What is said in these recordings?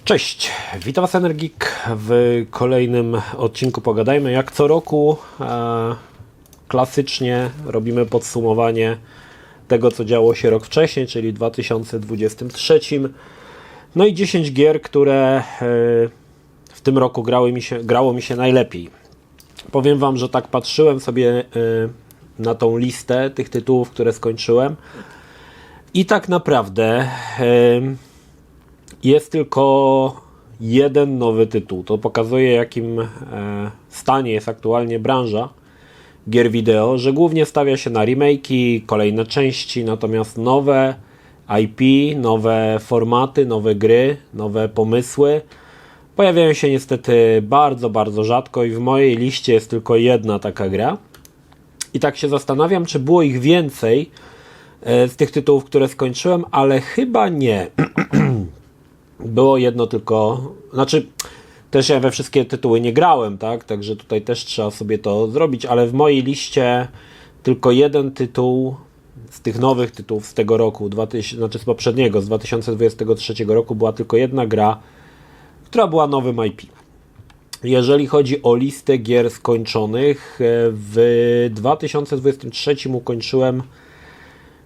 Cześć, witam Was Energik w kolejnym odcinku Pogadajmy. Jak co roku klasycznie robimy podsumowanie tego, co działo się rok wcześniej, czyli w 2023. No i 10 gier, które w tym roku grało mi się najlepiej. Powiem Wam, że tak patrzyłem sobie na tą listę tych tytułów, które skończyłem i tak naprawdę jest tylko jeden nowy tytuł. To pokazuje, jakim stanie jest aktualnie branża gier wideo, że głównie stawia się na remake'i, kolejne części, natomiast nowe IP, nowe formaty, nowe gry, nowe pomysły pojawiają się niestety bardzo, bardzo rzadko i w mojej liście jest tylko jedna taka gra. I tak się zastanawiam, czy było ich więcej z tych tytułów, które skończyłem, ale chyba nie. Było jedno tylko, znaczy też ja we wszystkie tytuły nie grałem, tak? Także tutaj też trzeba sobie to zrobić, ale w mojej liście tylko jeden tytuł z tych nowych tytułów z tego roku, znaczy z poprzedniego, z 2023 roku była tylko jedna gra, która była nowym IP. Jeżeli chodzi o listę gier skończonych, w 2023 ukończyłem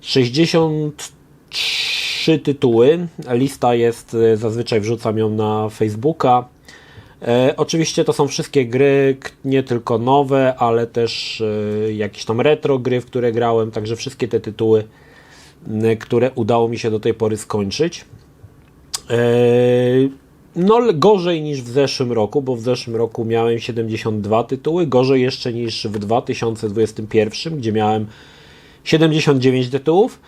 63 tytuły. Lista jest, zazwyczaj wrzucam ją na Facebooka. Oczywiście to są wszystkie gry, nie tylko nowe, ale też jakieś tam retro gry, w które grałem, także wszystkie te tytuły, które udało mi się do tej pory skończyć. No gorzej niż w zeszłym roku, bo w zeszłym roku miałem 72 tytuły, gorzej jeszcze niż w 2021, gdzie miałem 79 tytułów.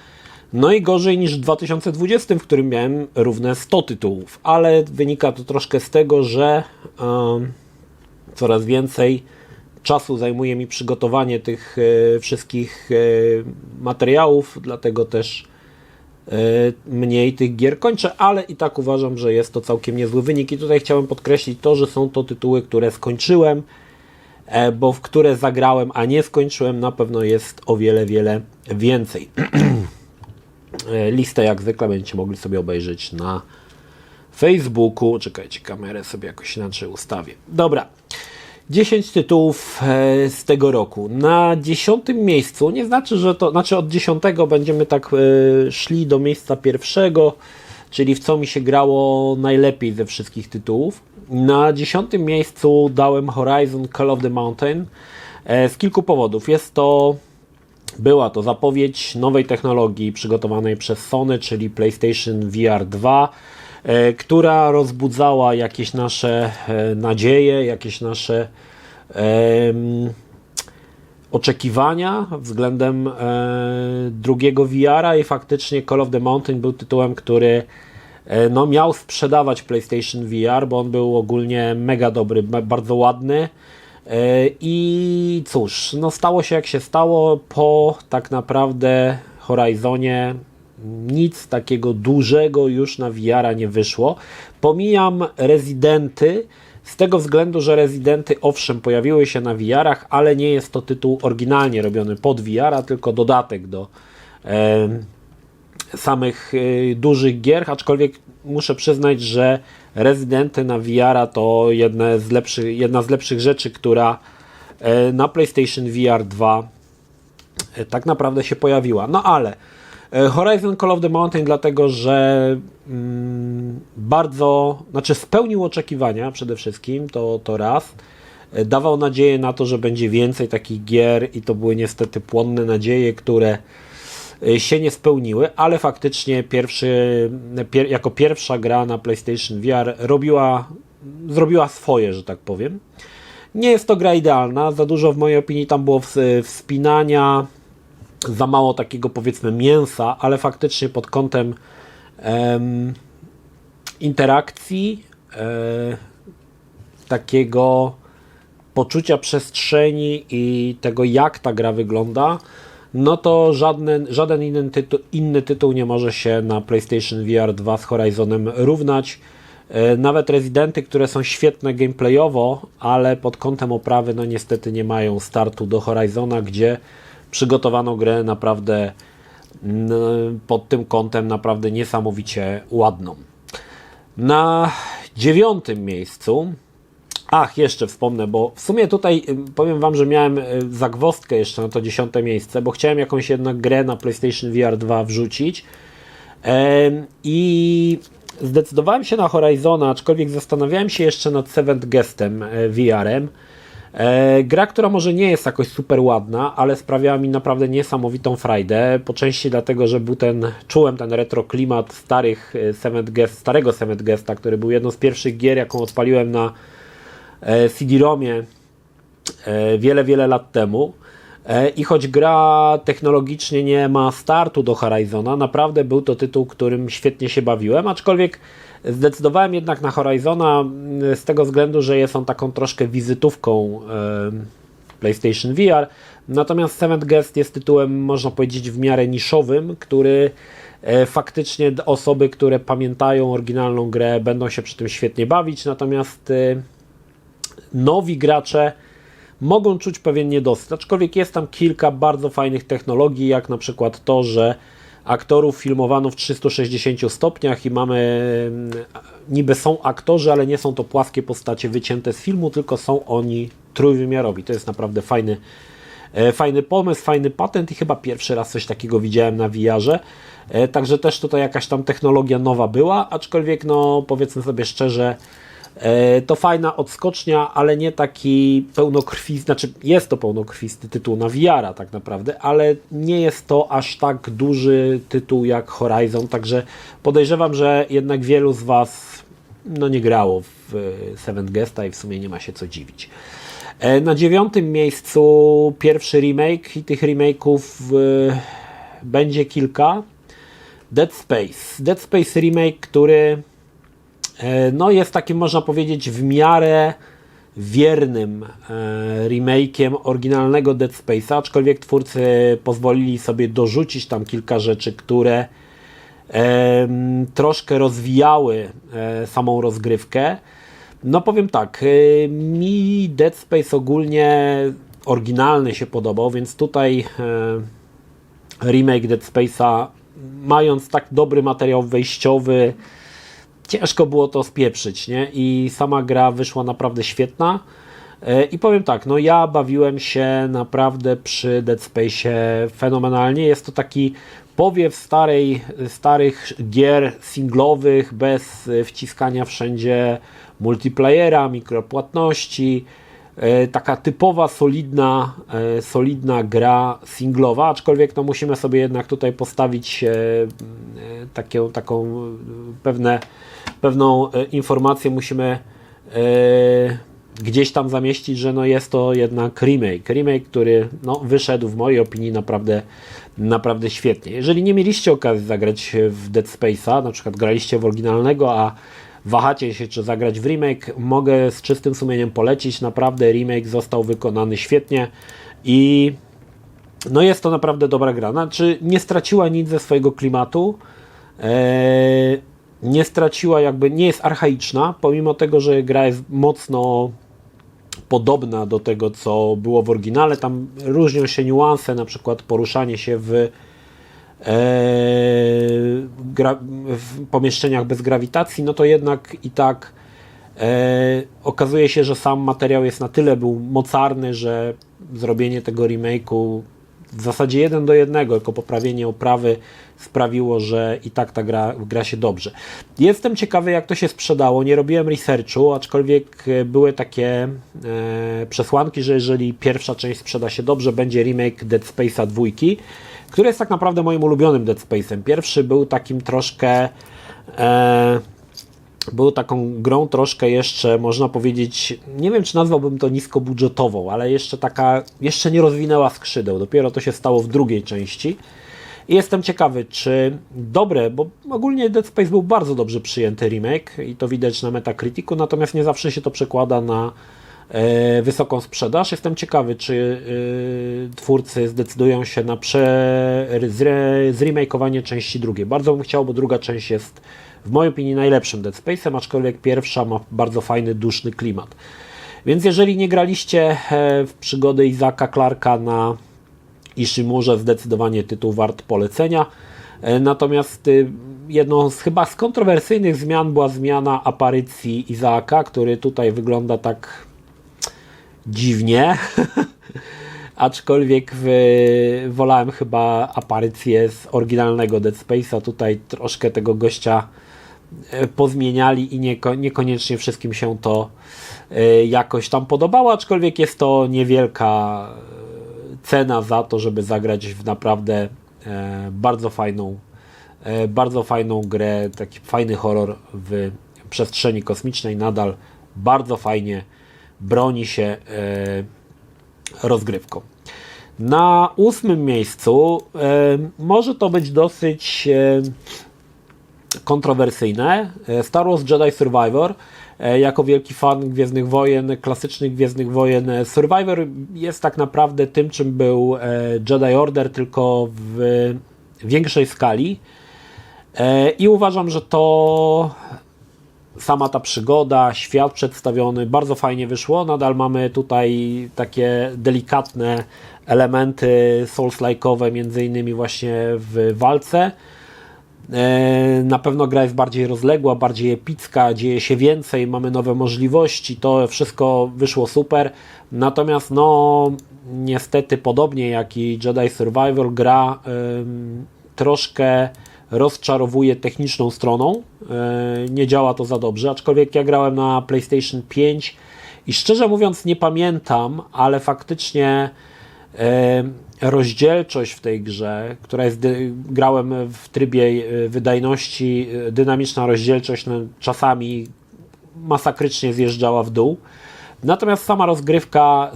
No i gorzej niż w 2020, w którym miałem równe 100 tytułów, ale wynika to troszkę z tego, że coraz więcej czasu zajmuje mi przygotowanie tych wszystkich materiałów, dlatego też mniej tych gier kończę, ale i tak uważam, że jest to całkiem niezły wynik i tutaj chciałem podkreślić to, że są to tytuły, które skończyłem, bo w które zagrałem, a nie skończyłem, na pewno jest o wiele, wiele więcej. Listę jak zwykle będziecie mogli sobie obejrzeć na Facebooku. Czekajcie, kamerę sobie jakoś inaczej ustawię. Dobra, 10 tytułów z tego roku. Na 10. miejscu, nie znaczy, że to, znaczy od 10 będziemy tak szli do miejsca pierwszego, czyli w co mi się grało najlepiej ze wszystkich tytułów. Na 10. miejscu dałem Horizon Call of the Mountain z kilku powodów. Była to zapowiedź nowej technologii przygotowanej przez Sony, czyli PlayStation VR 2, która rozbudzała jakieś nasze nadzieje, jakieś nasze oczekiwania względem drugiego VR-a i faktycznie Call of the Mountain był tytułem, który miał sprzedawać PlayStation VR, bo on był ogólnie mega dobry, bardzo ładny. I cóż, stało się jak się stało. Po tak naprawdę Horizonie nic takiego dużego już na VR-a nie wyszło. Pomijam Rezydenty z tego względu, że Rezydenty owszem pojawiły się na VR-ach, ale nie jest to tytuł oryginalnie robiony pod VR-a, tylko dodatek do samych dużych gier, aczkolwiek muszę przyznać, że Rezydenty na VR-a to jedna z lepszych rzeczy, która na PlayStation VR 2 tak naprawdę się pojawiła. No ale Horizon Call of the Mountain dlatego, że spełnił oczekiwania przede wszystkim, to raz. Dawał nadzieję na to, że będzie więcej takich gier i to były niestety płonne nadzieje, które się nie spełniły, ale faktycznie jako pierwsza gra na PlayStation VR zrobiła swoje, że tak powiem. Nie jest to gra idealna, za dużo w mojej opinii tam było wspinania, za mało takiego powiedzmy mięsa, ale faktycznie pod kątem interakcji, takiego poczucia przestrzeni i tego, jak ta gra wygląda, no to żaden inny tytuł nie może się na PlayStation VR 2 z Horizonem równać. Nawet Rezydenty, które są świetne gameplayowo, ale pod kątem oprawy niestety nie mają startu do Horizona, gdzie przygotowano grę naprawdę pod tym kątem naprawdę niesamowicie ładną. Na 9. miejscu, jeszcze wspomnę, bo w sumie tutaj powiem Wam, że miałem zagwozdkę jeszcze na to 10. miejsce, bo chciałem jakąś jednak grę na PlayStation VR 2 wrzucić i zdecydowałem się na Horizona, aczkolwiek zastanawiałem się jeszcze nad Seventh Guestem VR-em. Gra, która może nie jest jakoś super ładna, ale sprawiała mi naprawdę niesamowitą frajdę, po części dlatego, że czułem ten retro klimat starego Seventh Guesta, który był jedną z pierwszych gier, jaką odpaliłem na CD-ROMie wiele lat temu. I choć gra technologicznie nie ma startu do Horizona, naprawdę był to tytuł, którym świetnie się bawiłem, aczkolwiek zdecydowałem jednak na Horizona z tego względu, że jest on taką troszkę wizytówką PlayStation VR, natomiast Seventh Guest jest tytułem, można powiedzieć, w miarę niszowym, który faktycznie osoby, które pamiętają oryginalną grę, będą się przy tym świetnie bawić, natomiast nowi gracze mogą czuć pewien niedosyt, aczkolwiek jest tam kilka bardzo fajnych technologii, jak na przykład to, że aktorów filmowano w 360 stopniach i niby są aktorzy, ale nie są to płaskie postacie wycięte z filmu, tylko są oni trójwymiarowi. To jest naprawdę fajny pomysł, fajny patent i chyba pierwszy raz coś takiego widziałem na VR-ze. Także też tutaj jakaś tam technologia nowa była, aczkolwiek powiedzmy sobie szczerze, to fajna odskocznia, ale nie taki pełnokrwisty, znaczy jest to pełnokrwisty tytuł na VR-a tak naprawdę, ale nie jest to aż tak duży tytuł jak Horizon, także podejrzewam, że jednak wielu z Was nie grało w Seventh Guesta i w sumie nie ma się co dziwić. Na 9. miejscu pierwszy remake i tych remake'ów będzie kilka. Dead Space remake, który jest takim, można powiedzieć, w miarę wiernym remake'iem oryginalnego Dead Space'a, aczkolwiek twórcy pozwolili sobie dorzucić tam kilka rzeczy, które troszkę rozwijały samą rozgrywkę. Powiem tak, mi Dead Space ogólnie oryginalny się podobał, więc tutaj remake Dead Space'a, mając tak dobry materiał wejściowy, ciężko było to spieprzyć, nie? I sama gra wyszła naprawdę świetna. I powiem tak, ja bawiłem się naprawdę przy Dead Space'ie fenomenalnie. Jest to taki powiew starych gier singlowych, bez wciskania wszędzie multiplayera, mikropłatności. Taka typowa, solidna gra singlowa, aczkolwiek musimy sobie jednak tutaj postawić pewną informację, musimy gdzieś tam zamieścić, że jest to jednak remake, który wyszedł w mojej opinii naprawdę świetnie. Jeżeli nie mieliście okazji zagrać w Dead Space'a, na przykład graliście w oryginalnego, a wahacie się, czy zagrać w remake, mogę z czystym sumieniem polecić. Naprawdę remake został wykonany świetnie i jest to naprawdę dobra gra. Znaczy nie straciła nic ze swojego klimatu, nie straciła nie jest archaiczna, pomimo tego, że gra jest mocno podobna do tego, co było w oryginale. Tam różnią się niuanse, na przykład poruszanie się w pomieszczeniach bez grawitacji, to jednak i tak okazuje się, że sam materiał jest na tyle był mocarny, że zrobienie tego remake'u w zasadzie 1:1, jako poprawienie oprawy sprawiło, że i tak ta gra się dobrze. Jestem ciekawy, jak to się sprzedało. Nie robiłem researchu, aczkolwiek były takie przesłanki, że jeżeli pierwsza część sprzeda się dobrze, będzie remake Dead Space'a 2, który jest tak naprawdę moim ulubionym Dead Space'em. Pierwszy był takim troszkę był taką grą troszkę jeszcze, można powiedzieć, nie wiem, czy nazwałbym to niskobudżetową, ale jeszcze nie rozwinęła skrzydeł. Dopiero to się stało w drugiej części. I jestem ciekawy, czy bo ogólnie Dead Space był bardzo dobrze przyjęty remake i to widać na Metacriticu, natomiast nie zawsze się to przekłada na wysoką sprzedaż. Jestem ciekawy, czy twórcy zdecydują się na zremakeowanie części drugiej. Bardzo bym chciał, bo druga część jest w mojej opinii najlepszym Dead Space'em, aczkolwiek pierwsza ma bardzo fajny, duszny klimat. Więc jeżeli nie graliście w przygody Isaaca Clarke'a na Ishimurze, zdecydowanie tytuł wart polecenia. Natomiast jedną z chyba z kontrowersyjnych zmian była zmiana aparycji Izaaka, który tutaj wygląda tak dziwnie. Aczkolwiek wolałem chyba aparycję z oryginalnego Dead Space'a. Tutaj troszkę tego gościa pozmieniali i niekoniecznie wszystkim się to jakoś tam podobało, aczkolwiek jest to niewielka cena za to, żeby zagrać w naprawdę bardzo fajną grę, taki fajny horror w przestrzeni kosmicznej. Nadal bardzo fajnie broni się rozgrywką. Na 8. miejscu może to być dosyć kontrowersyjne. Star Wars Jedi Survivor. Jako wielki fan Gwiezdnych Wojen, klasycznych Gwiezdnych Wojen, Survivor jest tak naprawdę tym, czym był Jedi Order, tylko w większej skali. I uważam, że to sama ta przygoda, świat przedstawiony bardzo fajnie wyszło. Nadal mamy tutaj takie delikatne elementy souls-like'owe, między innymi właśnie w walce. Na pewno gra jest bardziej rozległa, bardziej epicka, dzieje się więcej, mamy nowe możliwości, to wszystko wyszło super. Natomiast no niestety podobnie jak i Jedi Survivor, gra troszkę rozczarowuje techniczną stroną, nie działa to za dobrze, aczkolwiek ja grałem na PlayStation 5 i szczerze mówiąc nie pamiętam, ale faktycznie rozdzielczość w tej grze, która jest, grałem w trybie wydajności, dynamiczna rozdzielczość czasami masakrycznie zjeżdżała w dół, natomiast sama rozgrywka,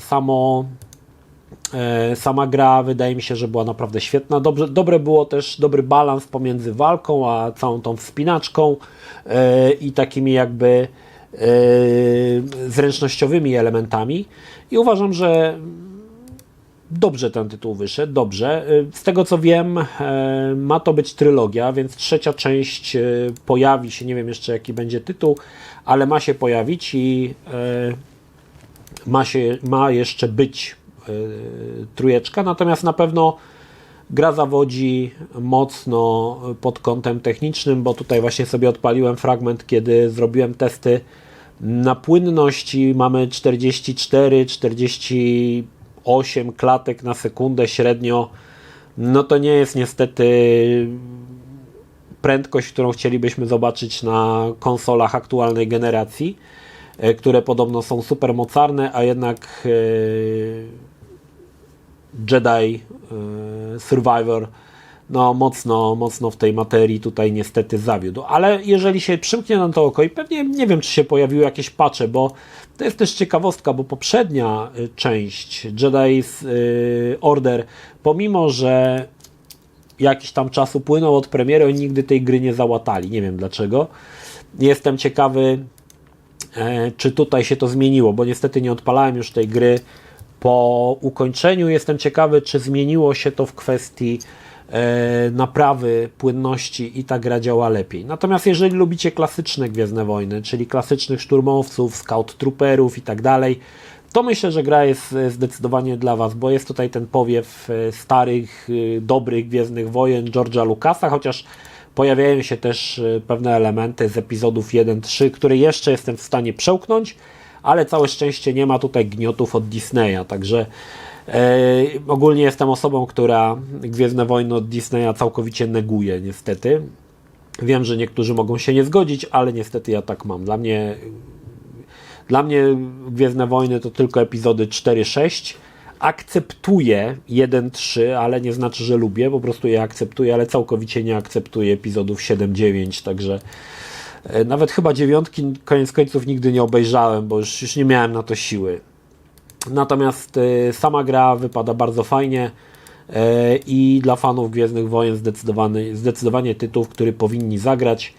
sama gra wydaje mi się, że była naprawdę świetna. Dobry było też dobry balans pomiędzy walką a całą tą wspinaczką i takimi jakby zręcznościowymi elementami i uważam, że dobrze ten tytuł wyszedł, dobrze. Z tego co wiem, ma to być trylogia, więc trzecia część pojawi się, nie wiem jeszcze jaki będzie tytuł, ale ma się pojawić i ma jeszcze być trójeczka, natomiast na pewno gra zawodzi mocno pod kątem technicznym, bo tutaj właśnie sobie odpaliłem fragment, kiedy zrobiłem testy na płynność i mamy 44-48 klatek na sekundę średnio. No to nie jest niestety prędkość, którą chcielibyśmy zobaczyć na konsolach aktualnej generacji, które podobno są super mocarne, a jednak Jedi Survivor no mocno w tej materii tutaj niestety zawiódł. Ale jeżeli się przymknie na to oko i pewnie nie wiem, czy się pojawiły jakieś patche, bo to jest też ciekawostka, bo poprzednia część Jedi Order, pomimo że jakiś tam czas upłynął od premiery, oni nigdy tej gry nie załatali. Nie wiem dlaczego. Jestem ciekawy, czy tutaj się to zmieniło, bo niestety nie odpalałem już tej gry po ukończeniu. Jestem ciekawy, czy zmieniło się to w kwestii naprawy płynności i ta gra działa lepiej. Natomiast jeżeli lubicie klasyczne Gwiezdne Wojny, czyli klasycznych szturmowców, scout trooperów i tak dalej, to myślę, że gra jest zdecydowanie dla Was, bo jest tutaj ten powiew starych, dobrych Gwiezdnych Wojen George'a Lucasa, chociaż pojawiają się też pewne elementy z epizodów 1-3, które jeszcze jestem w stanie przełknąć, ale całe szczęście nie ma tutaj gniotów od Disneya, także ogólnie jestem osobą, która Gwiezdne Wojny od Disneya całkowicie neguje niestety. Wiem, że niektórzy mogą się nie zgodzić, ale niestety ja tak mam. Dla mnie Gwiezdne Wojny to tylko epizody 4-6. Akceptuję 1-3, ale nie znaczy, że lubię, po prostu je akceptuję, ale całkowicie nie akceptuję epizodów 7-9, także nawet chyba 9 koniec końców nigdy nie obejrzałem, bo już nie miałem na to siły. Natomiast sama gra wypada bardzo fajnie i dla fanów Gwiezdnych Wojen zdecydowanie tytuł, w który powinni zagrać.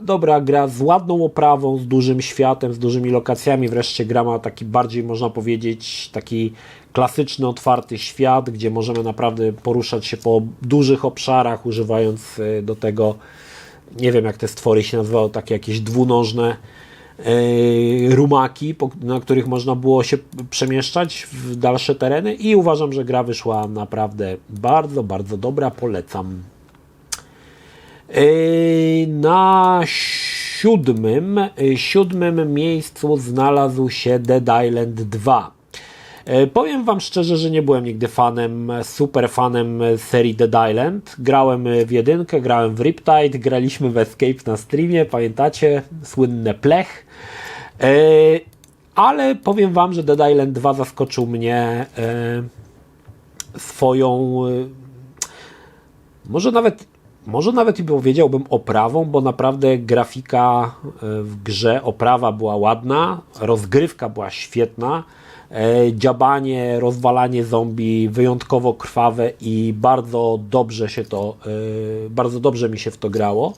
Dobra gra z ładną oprawą, z dużym światem, z dużymi lokacjami. Wreszcie gra ma taki bardziej, można powiedzieć, taki klasyczny, otwarty świat, gdzie możemy naprawdę poruszać się po dużych obszarach, używając do tego, nie wiem jak te stwory się nazywały, takie jakieś dwunożne rumaki, na których można było się przemieszczać w dalsze tereny i uważam, że gra wyszła naprawdę bardzo, bardzo dobra, polecam. Na siódmym miejscu znalazł się Dead Island 2. Powiem Wam szczerze, że nie byłem nigdy super fanem serii Dead Island. Grałem w jedynkę, grałem w Riptide, graliśmy w Escape na streamie, pamiętacie? Słynne plech. Ale powiem Wam, że Dead Island 2 zaskoczył mnie swoją... Może nawet i powiedziałbym oprawą, bo naprawdę grafika w grze, oprawa była ładna, rozgrywka była świetna, dziabanie, rozwalanie zombie wyjątkowo krwawe i bardzo dobrze mi się w to grało.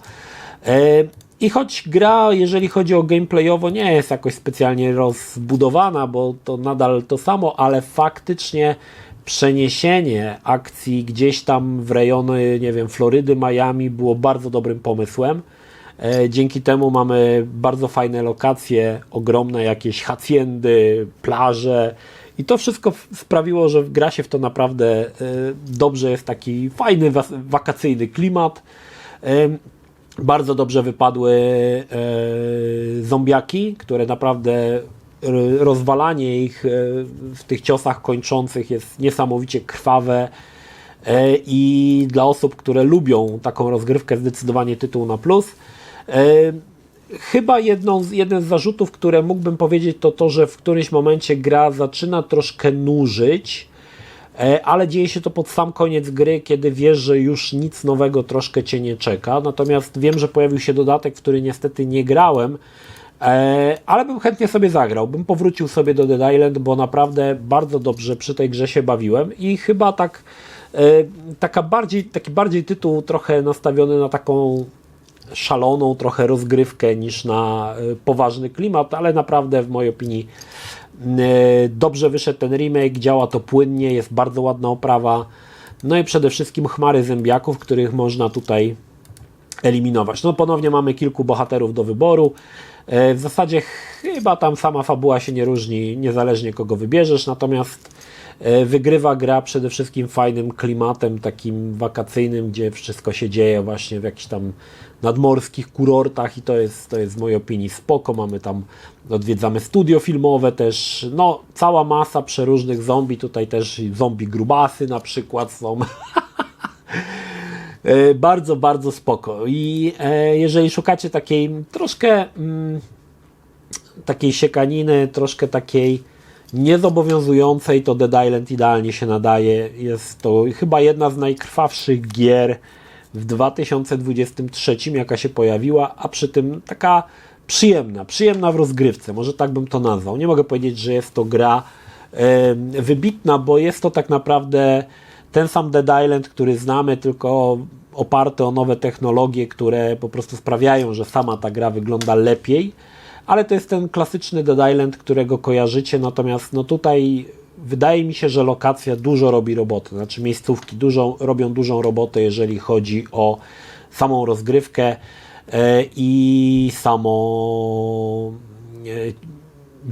I choć gra, jeżeli chodzi o gameplayowo, nie jest jakoś specjalnie rozbudowana, bo to nadal to samo, ale faktycznie przeniesienie akcji gdzieś tam w rejony, nie wiem, Florydy, Miami było bardzo dobrym pomysłem. Dzięki temu mamy bardzo fajne lokacje, ogromne jakieś haciendy, plaże i to wszystko sprawiło, że gra się w to naprawdę dobrze, jest taki fajny, wakacyjny klimat. Bardzo dobrze wypadły zombiaki, które naprawdę rozwalanie ich w tych ciosach kończących jest niesamowicie krwawe i dla osób, które lubią taką rozgrywkę, zdecydowanie tytuł na plus. Chyba jeden z zarzutów, które mógłbym powiedzieć, to, że w którymś momencie gra zaczyna troszkę nużyć, ale dzieje się to pod sam koniec gry, kiedy wiesz, że już nic nowego troszkę Cię nie czeka. Natomiast wiem, że pojawił się dodatek, w który niestety nie grałem, ale bym chętnie sobie zagrał. Bym powrócił sobie do Dead Island, bo naprawdę bardzo dobrze przy tej grze się bawiłem i chyba taki bardziej tytuł trochę nastawiony na taką szaloną trochę rozgrywkę niż na poważny klimat, ale naprawdę w mojej opinii dobrze wyszedł ten remake, działa to płynnie, jest bardzo ładna oprawa, no i przede wszystkim chmary zębiaków, których można tutaj eliminować. No ponownie mamy kilku bohaterów do wyboru. W zasadzie chyba tam sama fabuła się nie różni, niezależnie kogo wybierzesz, natomiast wygrywa gra przede wszystkim fajnym klimatem takim wakacyjnym, gdzie wszystko się dzieje właśnie w jakichś tam nadmorskich kurortach i to jest w mojej opinii spoko. Mamy tam, odwiedzamy studio filmowe też, no cała masa przeróżnych zombie, tutaj też zombie grubasy na przykład są. Bardzo, bardzo spoko. I jeżeli szukacie takiej troszkę takiej siekaniny, troszkę takiej niezobowiązującej, to Dead Island idealnie się nadaje. Jest to chyba jedna z najkrwawszych gier w 2023, jaka się pojawiła, a przy tym taka przyjemna w rozgrywce, może tak bym to nazwał. Nie mogę powiedzieć, że jest to gra wybitna, bo jest to tak naprawdę ten sam Dead Island, który znamy, tylko oparty o nowe technologie, które po prostu sprawiają, że sama ta gra wygląda lepiej, ale to jest ten klasyczny Dead Island, którego kojarzycie, natomiast no tutaj wydaje mi się, że lokacja dużo robi roboty, znaczy miejscówki robią dużą robotę, jeżeli chodzi o samą rozgrywkę i samo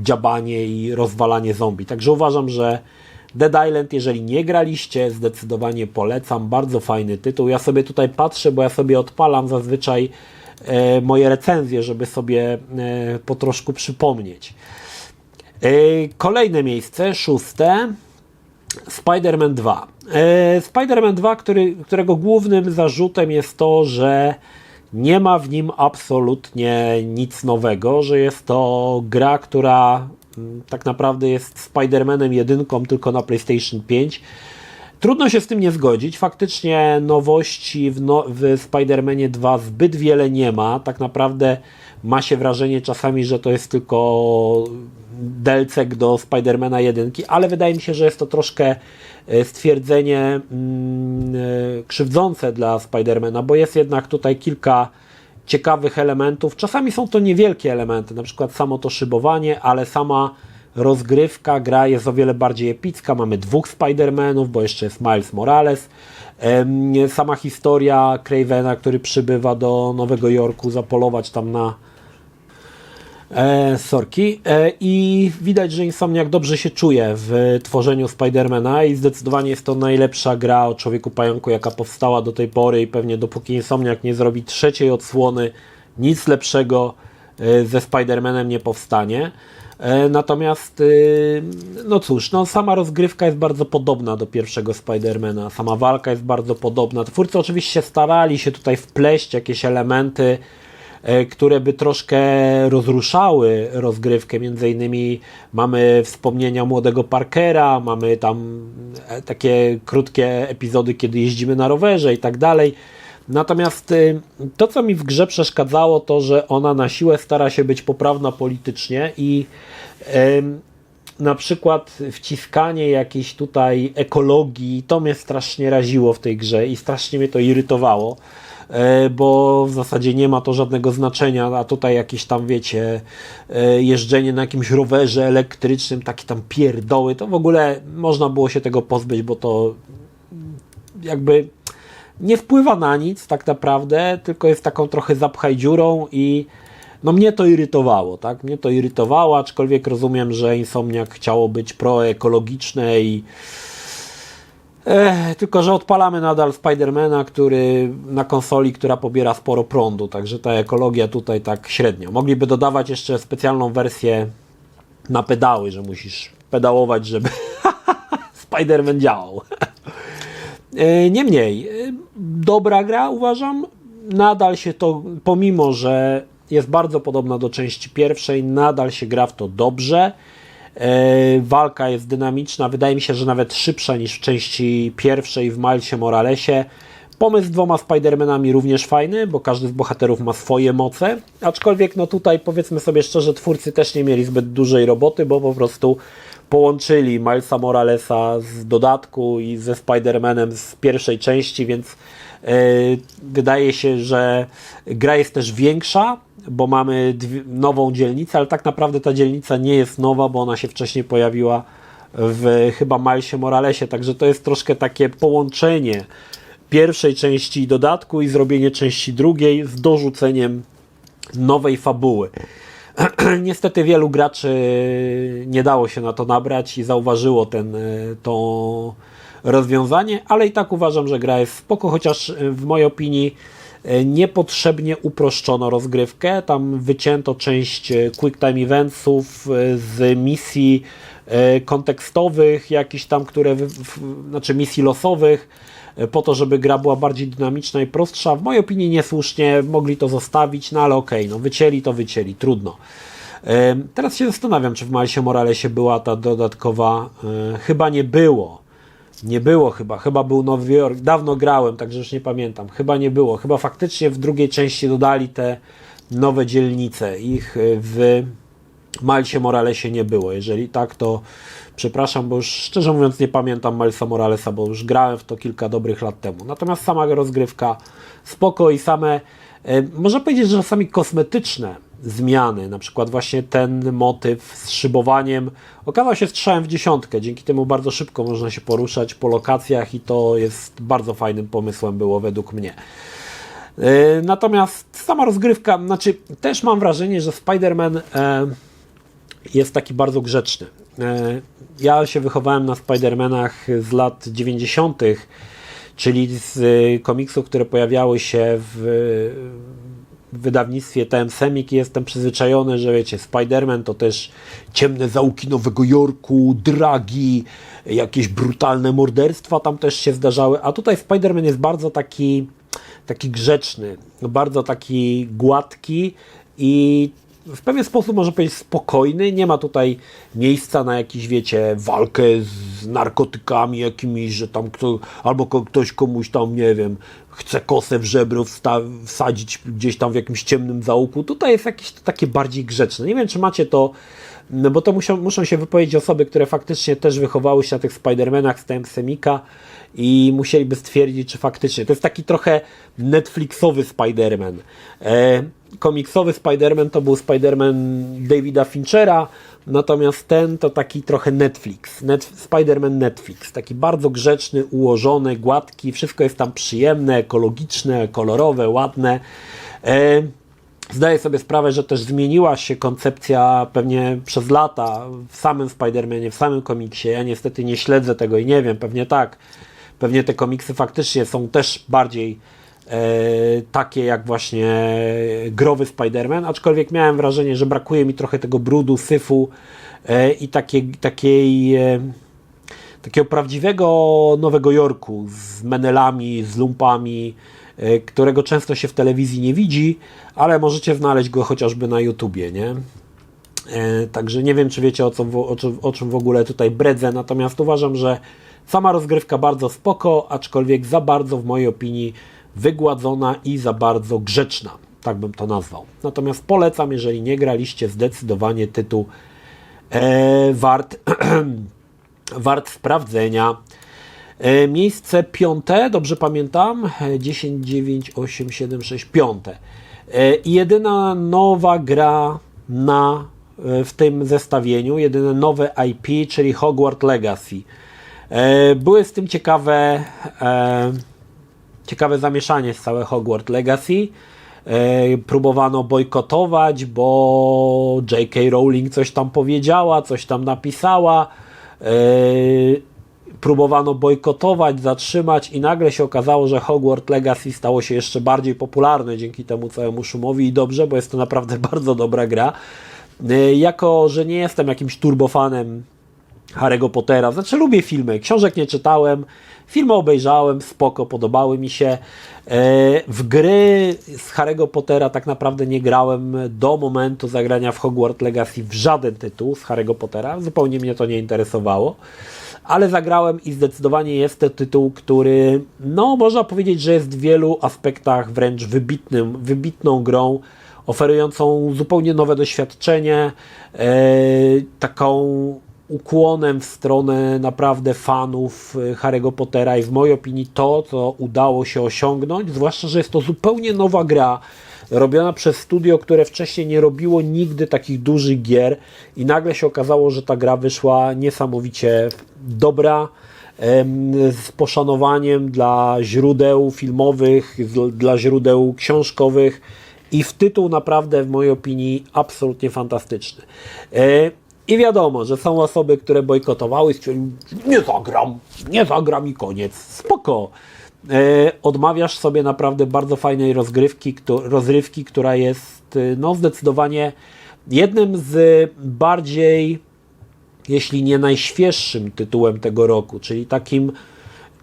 dziabanie i rozwalanie zombie. Także uważam, że Dead Island, jeżeli nie graliście, zdecydowanie polecam. Bardzo fajny tytuł. Ja sobie tutaj patrzę, bo ja sobie odpalam zazwyczaj moje recenzje, żeby sobie po troszku przypomnieć. Kolejne miejsce, 6. Spider-Man 2. Spider-Man 2, którego głównym zarzutem jest to, że nie ma w nim absolutnie nic nowego, że jest to gra, która tak naprawdę jest Spider-Manem 1, tylko na PlayStation 5. Trudno się z tym nie zgodzić. Faktycznie nowości w Spider-Manie 2 zbyt wiele nie ma. Tak naprawdę ma się wrażenie czasami, że to jest tylko delcek do Spider-Mana 1, ale wydaje mi się, że jest to troszkę stwierdzenie krzywdzące dla Spider-Mana, bo jest jednak tutaj kilka ciekawych elementów. Czasami są to niewielkie elementy, na przykład samo to szybowanie, ale sama rozgrywka, gra jest o wiele bardziej epicka. Mamy 2 Spider-Manów, bo jeszcze jest Miles Morales. Sama historia Cravena, który przybywa do Nowego Jorku zapolować tam Sorki. I widać, że Insomniac dobrze się czuje w tworzeniu Spidermana i zdecydowanie jest to najlepsza gra o Człowieku Pająku, jaka powstała do tej pory i pewnie dopóki Insomniac nie zrobi trzeciej odsłony, nic lepszego ze Spidermanem nie powstanie. Natomiast, no cóż, no sama rozgrywka jest bardzo podobna do pierwszego Spidermana, sama walka jest bardzo podobna. Twórcy oczywiście starali się tutaj wpleść jakieś elementy, które by troszkę rozruszały rozgrywkę. Między innymi mamy wspomnienia młodego Parkera, mamy tam takie krótkie epizody, kiedy jeździmy na rowerze i tak dalej. Natomiast to, co mi w grze przeszkadzało, to, że ona na siłę stara się być poprawna politycznie i na przykład wciskanie jakiejś tutaj ekologii, to mnie strasznie raziło w tej grze i strasznie mnie to irytowało, bo w zasadzie nie ma to żadnego znaczenia, a tutaj jakieś tam, wiecie, jeżdżenie na jakimś rowerze elektrycznym, takie tam pierdoły, to w ogóle można było się tego pozbyć, bo to jakby nie wpływa na nic tak naprawdę, tylko jest taką trochę zapchaj dziurą i no mnie to irytowało, tak? Mnie to irytowało, aczkolwiek rozumiem, że Insomniac chciało być proekologiczne i tylko że odpalamy nadal Spidermana, który na konsoli, która pobiera sporo prądu, także ta ekologia tutaj tak średnio. Mogliby dodawać jeszcze specjalną wersję na pedały, że musisz pedałować, żeby Spiderman działał. Niemniej, dobra gra uważam, nadal się to, pomimo że jest bardzo podobna do części pierwszej, nadal się gra w to dobrze. Walka jest dynamiczna, wydaje mi się, że nawet szybsza niż w części pierwszej w Milesie Moralesie. Pomysł z 2 Spidermanami również fajny, bo każdy z bohaterów ma swoje moce, aczkolwiek no tutaj powiedzmy sobie szczerze, twórcy też nie mieli zbyt dużej roboty, bo po prostu połączyli Milesa Moralesa z dodatku i ze Spider-Manem z pierwszej części, więc wydaje się, że gra jest też większa, bo mamy nową dzielnicę, ale tak naprawdę ta dzielnica nie jest nowa, bo ona się wcześniej pojawiła w chyba Milesie Moralesie, także to jest troszkę takie połączenie pierwszej części dodatku i zrobienie części drugiej z dorzuceniem nowej fabuły. Niestety wielu graczy nie dało się na to nabrać i zauważyło to rozwiązanie, ale i tak uważam, że gra jest spoko, chociaż w mojej opinii niepotrzebnie uproszczono rozgrywkę. Tam wycięto część quick time eventsów z misji kontekstowych, jakichś tam, znaczy misji losowych, po to, żeby gra była bardziej dynamiczna i prostsza. W mojej opinii niesłusznie mogli to zostawić, no ale okej, no wycięli, trudno. Teraz się zastanawiam, czy w Milesie Moralesie była ta dodatkowa, chyba nie było. Nie było chyba był Nowy Jork, dawno grałem, także już nie pamiętam, chyba nie było, chyba faktycznie w drugiej części dodali te nowe dzielnice, ich w Milesie Moralesie nie było, jeżeli tak, to przepraszam, bo już szczerze mówiąc nie pamiętam Milesa Moralesa, bo już grałem w to kilka dobrych lat temu, natomiast sama rozgrywka spoko i same, można powiedzieć, że czasami kosmetyczne zmiany, na przykład właśnie ten motyw z szybowaniem okazał się strzałem w dziesiątkę, dzięki temu bardzo szybko można się poruszać po lokacjach i to jest bardzo fajnym pomysłem było według mnie. Natomiast sama rozgrywka, znaczy też mam wrażenie, że Spider-Man jest taki bardzo grzeczny. Ja się wychowałem na Spider-Manach z lat 90., czyli z komiksów, które pojawiały się w wydawnictwie TM Semik i jestem przyzwyczajony, że wiecie, Spider-Man to też ciemne zaułki Nowego Jorku, dragi, jakieś brutalne morderstwa tam też się zdarzały, a tutaj Spider-Man jest bardzo taki grzeczny, bardzo taki gładki i w pewien sposób można powiedzieć spokojny, nie ma tutaj miejsca na jakiś, wiecie, walkę z narkotykami jakimiś, że tam albo ktoś komuś tam, nie wiem, chce kosę w żebro wsadzić gdzieś tam w jakimś ciemnym zaułku. Tutaj jest jakieś takie bardziej grzeczne. Nie wiem, czy macie to, no bo to muszą się wypowiedzieć osoby, które faktycznie też wychowały się na tych Spider-Manach z TM Semika i musieliby stwierdzić, czy faktycznie to jest taki trochę Netflixowy Spider-Man. Komiksowy Spider-Man to był Spider-Man Davida Finchera, natomiast ten to taki trochę Netflix, Spider-Man Netflix, taki bardzo grzeczny, ułożony, gładki, wszystko jest tam przyjemne, ekologiczne, kolorowe, ładne. Zdaję sobie sprawę, że też zmieniła się koncepcja pewnie przez lata w samym Spider-Manie, w samym komiksie. Ja niestety nie śledzę tego i nie wiem, pewnie tak. Pewnie te komiksy faktycznie są też bardziej takie jak właśnie growy Spider-Man, aczkolwiek miałem wrażenie, że brakuje mi trochę tego brudu, syfu i takiego prawdziwego Nowego Jorku z menelami, z lumpami, którego często się w telewizji nie widzi, ale możecie znaleźć go chociażby na YouTubie, nie? Także nie wiem, czy wiecie o czym w ogóle tutaj bredzę, natomiast uważam, że sama rozgrywka bardzo spoko, aczkolwiek za bardzo w mojej opinii wygładzona i za bardzo grzeczna, tak bym to nazwał. Natomiast polecam, jeżeli nie graliście, zdecydowanie tytuł wart sprawdzenia. Miejsce 5, dobrze pamiętam, 10, 9, 8, 7, 6, 5. I jedyna nowa gra w tym zestawieniu, jedyne nowe IP, czyli Hogwarts Legacy. Były z tym ciekawe zamieszanie z całe Hogwarts Legacy. Próbowano bojkotować, bo J.K. Rowling coś tam powiedziała, coś tam napisała. Próbowano bojkotować, zatrzymać i nagle się okazało, że Hogwarts Legacy stało się jeszcze bardziej popularne dzięki temu całemu szumowi i dobrze, bo jest to naprawdę bardzo dobra gra. Jako, że nie jestem jakimś turbofanem Harry'ego Pottera, znaczy lubię filmy, książek nie czytałem, filmy obejrzałem, spoko, podobały mi się. W gry z Harry'ego Pottera tak naprawdę nie grałem do momentu zagrania w Hogwarts Legacy w żaden tytuł z Harry'ego Pottera, zupełnie mnie to nie interesowało. Ale zagrałem i zdecydowanie jest to tytuł, który, no można powiedzieć, że jest w wielu aspektach wręcz wybitną grą, oferującą zupełnie nowe doświadczenie, taką ukłonem w stronę naprawdę fanów Harry'ego Pottera i w mojej opinii to, co udało się osiągnąć, zwłaszcza, że jest to zupełnie nowa gra, robiona przez studio, które wcześniej nie robiło nigdy takich dużych gier i nagle się okazało, że ta gra wyszła niesamowicie dobra, z poszanowaniem dla źródeł filmowych, dla źródeł książkowych i w tytuł naprawdę w mojej opinii absolutnie fantastyczny. I wiadomo, że są osoby, które bojkotowały i stwierdziły, nie zagram i koniec. Spoko. Odmawiasz sobie naprawdę bardzo fajnej rozrywki, która jest no zdecydowanie jednym z bardziej, jeśli nie najświeższym tytułem tego roku, czyli takim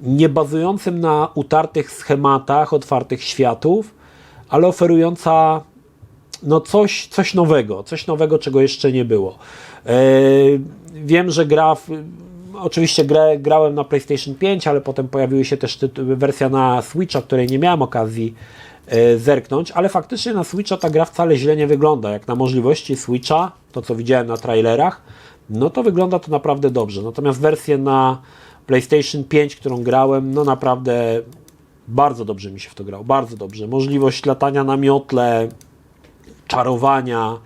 nie bazującym na utartych schematach, otwartych światów, ale oferująca no coś nowego, czego jeszcze nie było. Wiem, że oczywiście grałem na PlayStation 5, ale potem pojawiły się też wersja na Switcha, której nie miałem okazji zerknąć, ale faktycznie na Switcha ta gra wcale źle nie wygląda. Jak na możliwości Switcha, to co widziałem na trailerach, no to wygląda to naprawdę dobrze. Natomiast wersję na PlayStation 5, którą grałem, no naprawdę bardzo dobrze mi się w to grało, bardzo dobrze. Możliwość latania na miotle, czarowania,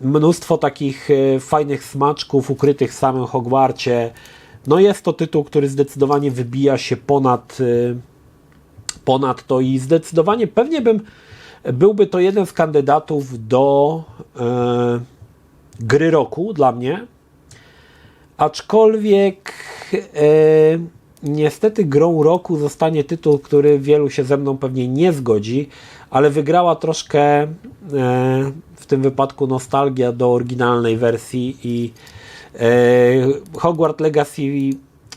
mnóstwo takich fajnych smaczków ukrytych w samym Hogwarcie. No jest to tytuł, który zdecydowanie wybija się ponad to i zdecydowanie pewnie byłby to jeden z kandydatów do gry roku dla mnie. Aczkolwiek niestety grą roku zostanie tytuł, który wielu się ze mną pewnie nie zgodzi, ale wygrała troszkę w tym wypadku nostalgia do oryginalnej wersji i Hogwarts Legacy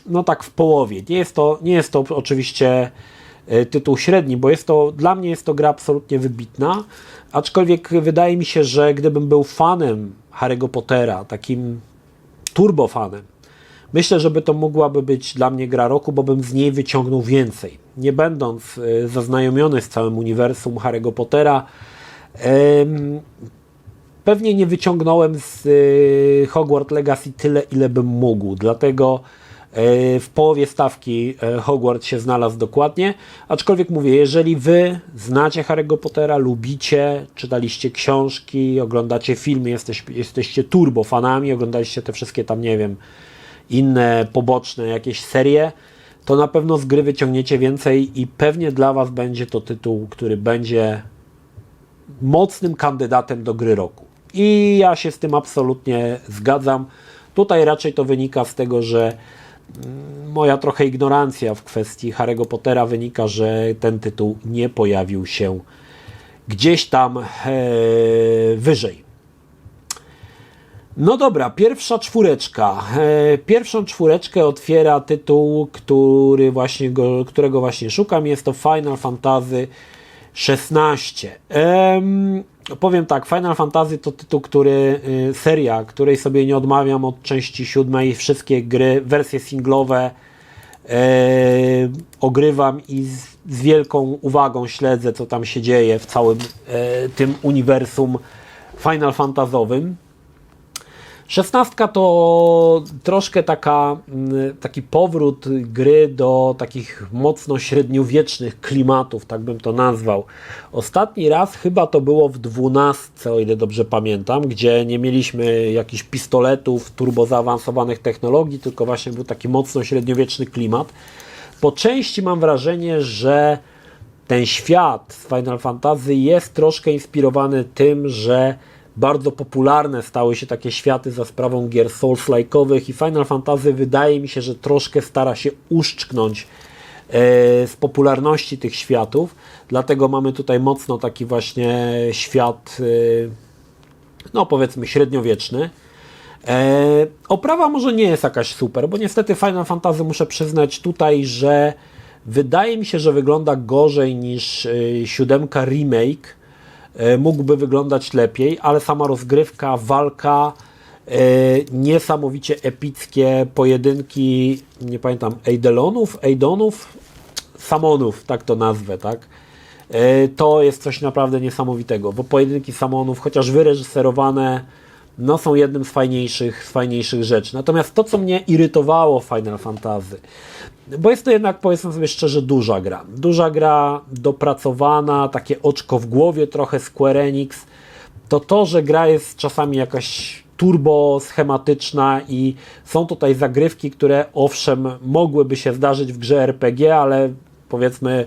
no tak w połowie. Nie jest to oczywiście tytuł średni, bo dla mnie jest to gra absolutnie wybitna, aczkolwiek wydaje mi się, że gdybym był fanem Harry'ego Pottera, takim turbofanem, myślę, że to mogłaby być dla mnie gra roku, bo bym z niej wyciągnął więcej. Nie będąc zaznajomiony z całym uniwersum Harry'ego Pottera, pewnie nie wyciągnąłem z Hogwarts Legacy tyle, ile bym mógł. Dlatego w połowie stawki Hogwarts się znalazł dokładnie. Aczkolwiek mówię, jeżeli wy znacie Harry'ego Pottera, lubicie, czytaliście książki, oglądacie filmy, jesteście turbo fanami, oglądaliście te wszystkie tam, nie wiem, inne poboczne jakieś serie, to na pewno z gry wyciągniecie więcej i pewnie dla was będzie to tytuł, który będzie mocnym kandydatem do gry roku. I ja się z tym absolutnie zgadzam. Tutaj raczej to wynika z tego, że moja trochę ignorancja w kwestii Harry'ego Pottera wynika, że ten tytuł nie pojawił się gdzieś tam wyżej. No dobra, pierwsza czwóreczka. Pierwszą czwóreczkę otwiera tytuł, którego właśnie szukam. Jest to Final Fantasy XVI. Powiem tak, Final Fantasy to tytuł, seria, której sobie nie odmawiam od części 7. Wszystkie gry, wersje singlowe ogrywam i z wielką uwagą śledzę, co tam się dzieje w całym tym uniwersum Final Fantasowym. 16 to troszkę taki powrót gry do takich mocno średniowiecznych klimatów, tak bym to nazwał. Ostatni raz chyba to było w 12, o ile dobrze pamiętam, gdzie nie mieliśmy jakichś pistoletów, turbo zaawansowanych technologii, tylko właśnie był taki mocno średniowieczny klimat. Po części mam wrażenie, że ten świat z Final Fantasy jest troszkę inspirowany tym, że bardzo popularne stały się takie światy za sprawą gier Souls-like'owych i Final Fantasy wydaje mi się, że troszkę stara się uszczknąć z popularności tych światów. Dlatego mamy tutaj mocno taki właśnie świat, no powiedzmy średniowieczny. Oprawa może nie jest jakaś super, bo niestety Final Fantasy muszę przyznać tutaj, że wydaje mi się, że wygląda gorzej niż 7 remake. Mógłby wyglądać lepiej, ale sama rozgrywka, walka, niesamowicie epickie pojedynki, nie pamiętam, Eidonów, Samonów, tak to nazwę, tak? To jest coś naprawdę niesamowitego, bo pojedynki Samonów, chociaż wyreżyserowane, no są jednym z fajniejszych rzeczy. Natomiast to, co mnie irytowało w Final Fantasy, bo jest to jednak, powiedzmy sobie szczerze, duża gra dopracowana, takie oczko w głowie trochę Square Enix, to, że gra jest czasami jakaś turbo schematyczna i są tutaj zagrywki, które owszem mogłyby się zdarzyć w grze RPG, ale powiedzmy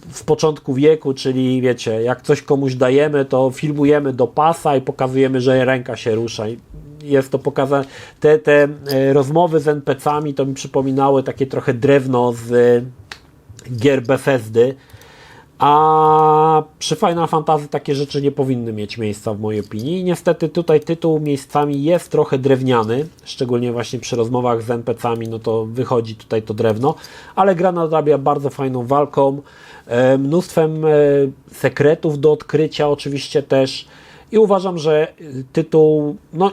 w początku wieku, czyli wiecie, jak coś komuś dajemy, to filmujemy do pasa i pokazujemy, że ręka się rusza. Jest to pokazane. Te rozmowy z NPC-ami to mi przypominały takie trochę drewno z gier Bethesdy, a przy Final Fantasy takie rzeczy nie powinny mieć miejsca w mojej opinii. I niestety tutaj tytuł miejscami jest trochę drewniany, szczególnie właśnie przy rozmowach z NPC-ami, no to wychodzi tutaj to drewno, ale gra nadrabia bardzo fajną walką, mnóstwem sekretów do odkrycia oczywiście też i uważam, że tytuł no,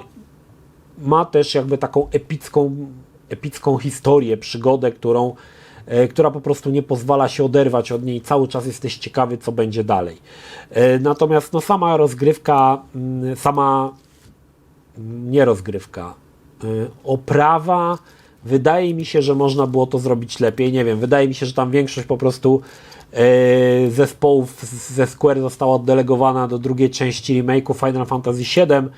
ma też jakby taką epicką historię, przygodę, która po prostu nie pozwala się oderwać od niej. Cały czas jesteś ciekawy, co będzie dalej. Natomiast no, sama rozgrywka, oprawa, wydaje mi się, że można było to zrobić lepiej. Nie wiem, wydaje mi się, że tam większość po prostu zespołów ze Square została oddelegowana do drugiej części remake'u Final Fantasy VII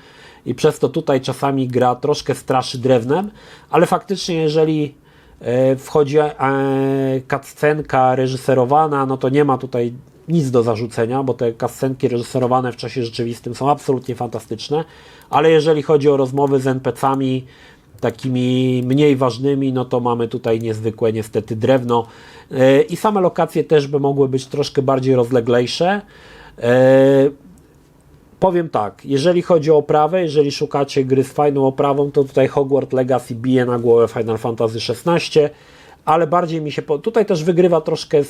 i przez to tutaj czasami gra troszkę straszy drewnem, ale faktycznie jeżeli wchodzi cutscenka reżyserowana, no to nie ma tutaj nic do zarzucenia, bo te cutscenki reżyserowane w czasie rzeczywistym są absolutnie fantastyczne, ale jeżeli chodzi o rozmowy z NPC-ami takimi mniej ważnymi, no to mamy tutaj niezwykłe niestety drewno i same lokacje też by mogły być troszkę bardziej rozleglejsze. Powiem tak, jeżeli chodzi o oprawę, jeżeli szukacie gry z fajną oprawą, to tutaj Hogwarts Legacy bije na głowę Final Fantasy XVI, ale bardziej mi się... Tutaj też wygrywa troszkę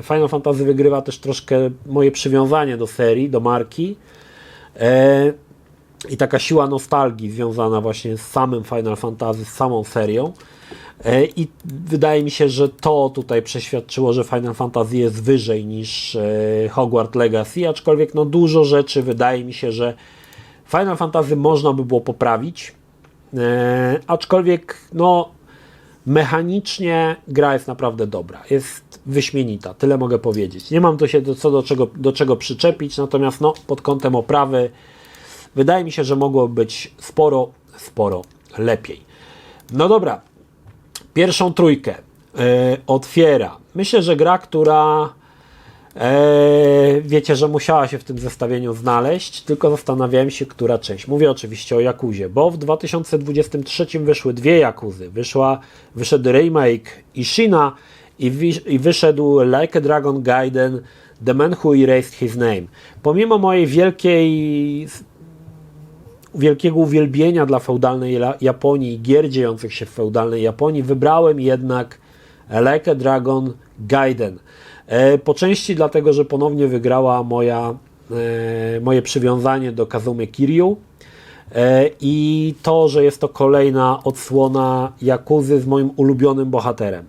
Final Fantasy wygrywa też troszkę moje przywiązanie do serii, do marki i taka siła nostalgii związana właśnie z samym Final Fantasy, z samą serią. I wydaje mi się, że to tutaj przeświadczyło, że Final Fantasy jest wyżej niż Hogwarts Legacy, aczkolwiek no dużo rzeczy wydaje mi się, że Final Fantasy można by było poprawić, aczkolwiek no mechanicznie gra jest naprawdę dobra, jest wyśmienita, tyle mogę powiedzieć. Nie mam tu się do czego przyczepić, natomiast no pod kątem oprawy wydaje mi się, że mogło być sporo lepiej. No dobra. Pierwszą trójkę otwiera. Myślę, że gra, która Wiecie, że musiała się w tym zestawieniu znaleźć, tylko zastanawiałem się, która część. Mówię oczywiście o Yakuzie, bo w 2023 wyszły dwie Yakuzy. Wyszedł remake Ishina i wyszedł Like a Dragon Gaiden The Man Who Erased His Name. Pomimo mojej wielkiego uwielbienia dla feudalnej Japonii i gier dziejących się w feudalnej Japonii, wybrałem jednak Like a Dragon Gaiden. Po części dlatego, że ponownie wygrała moje przywiązanie do Kazumy Kiryu i to, że jest to kolejna odsłona Yakuzy z moim ulubionym bohaterem.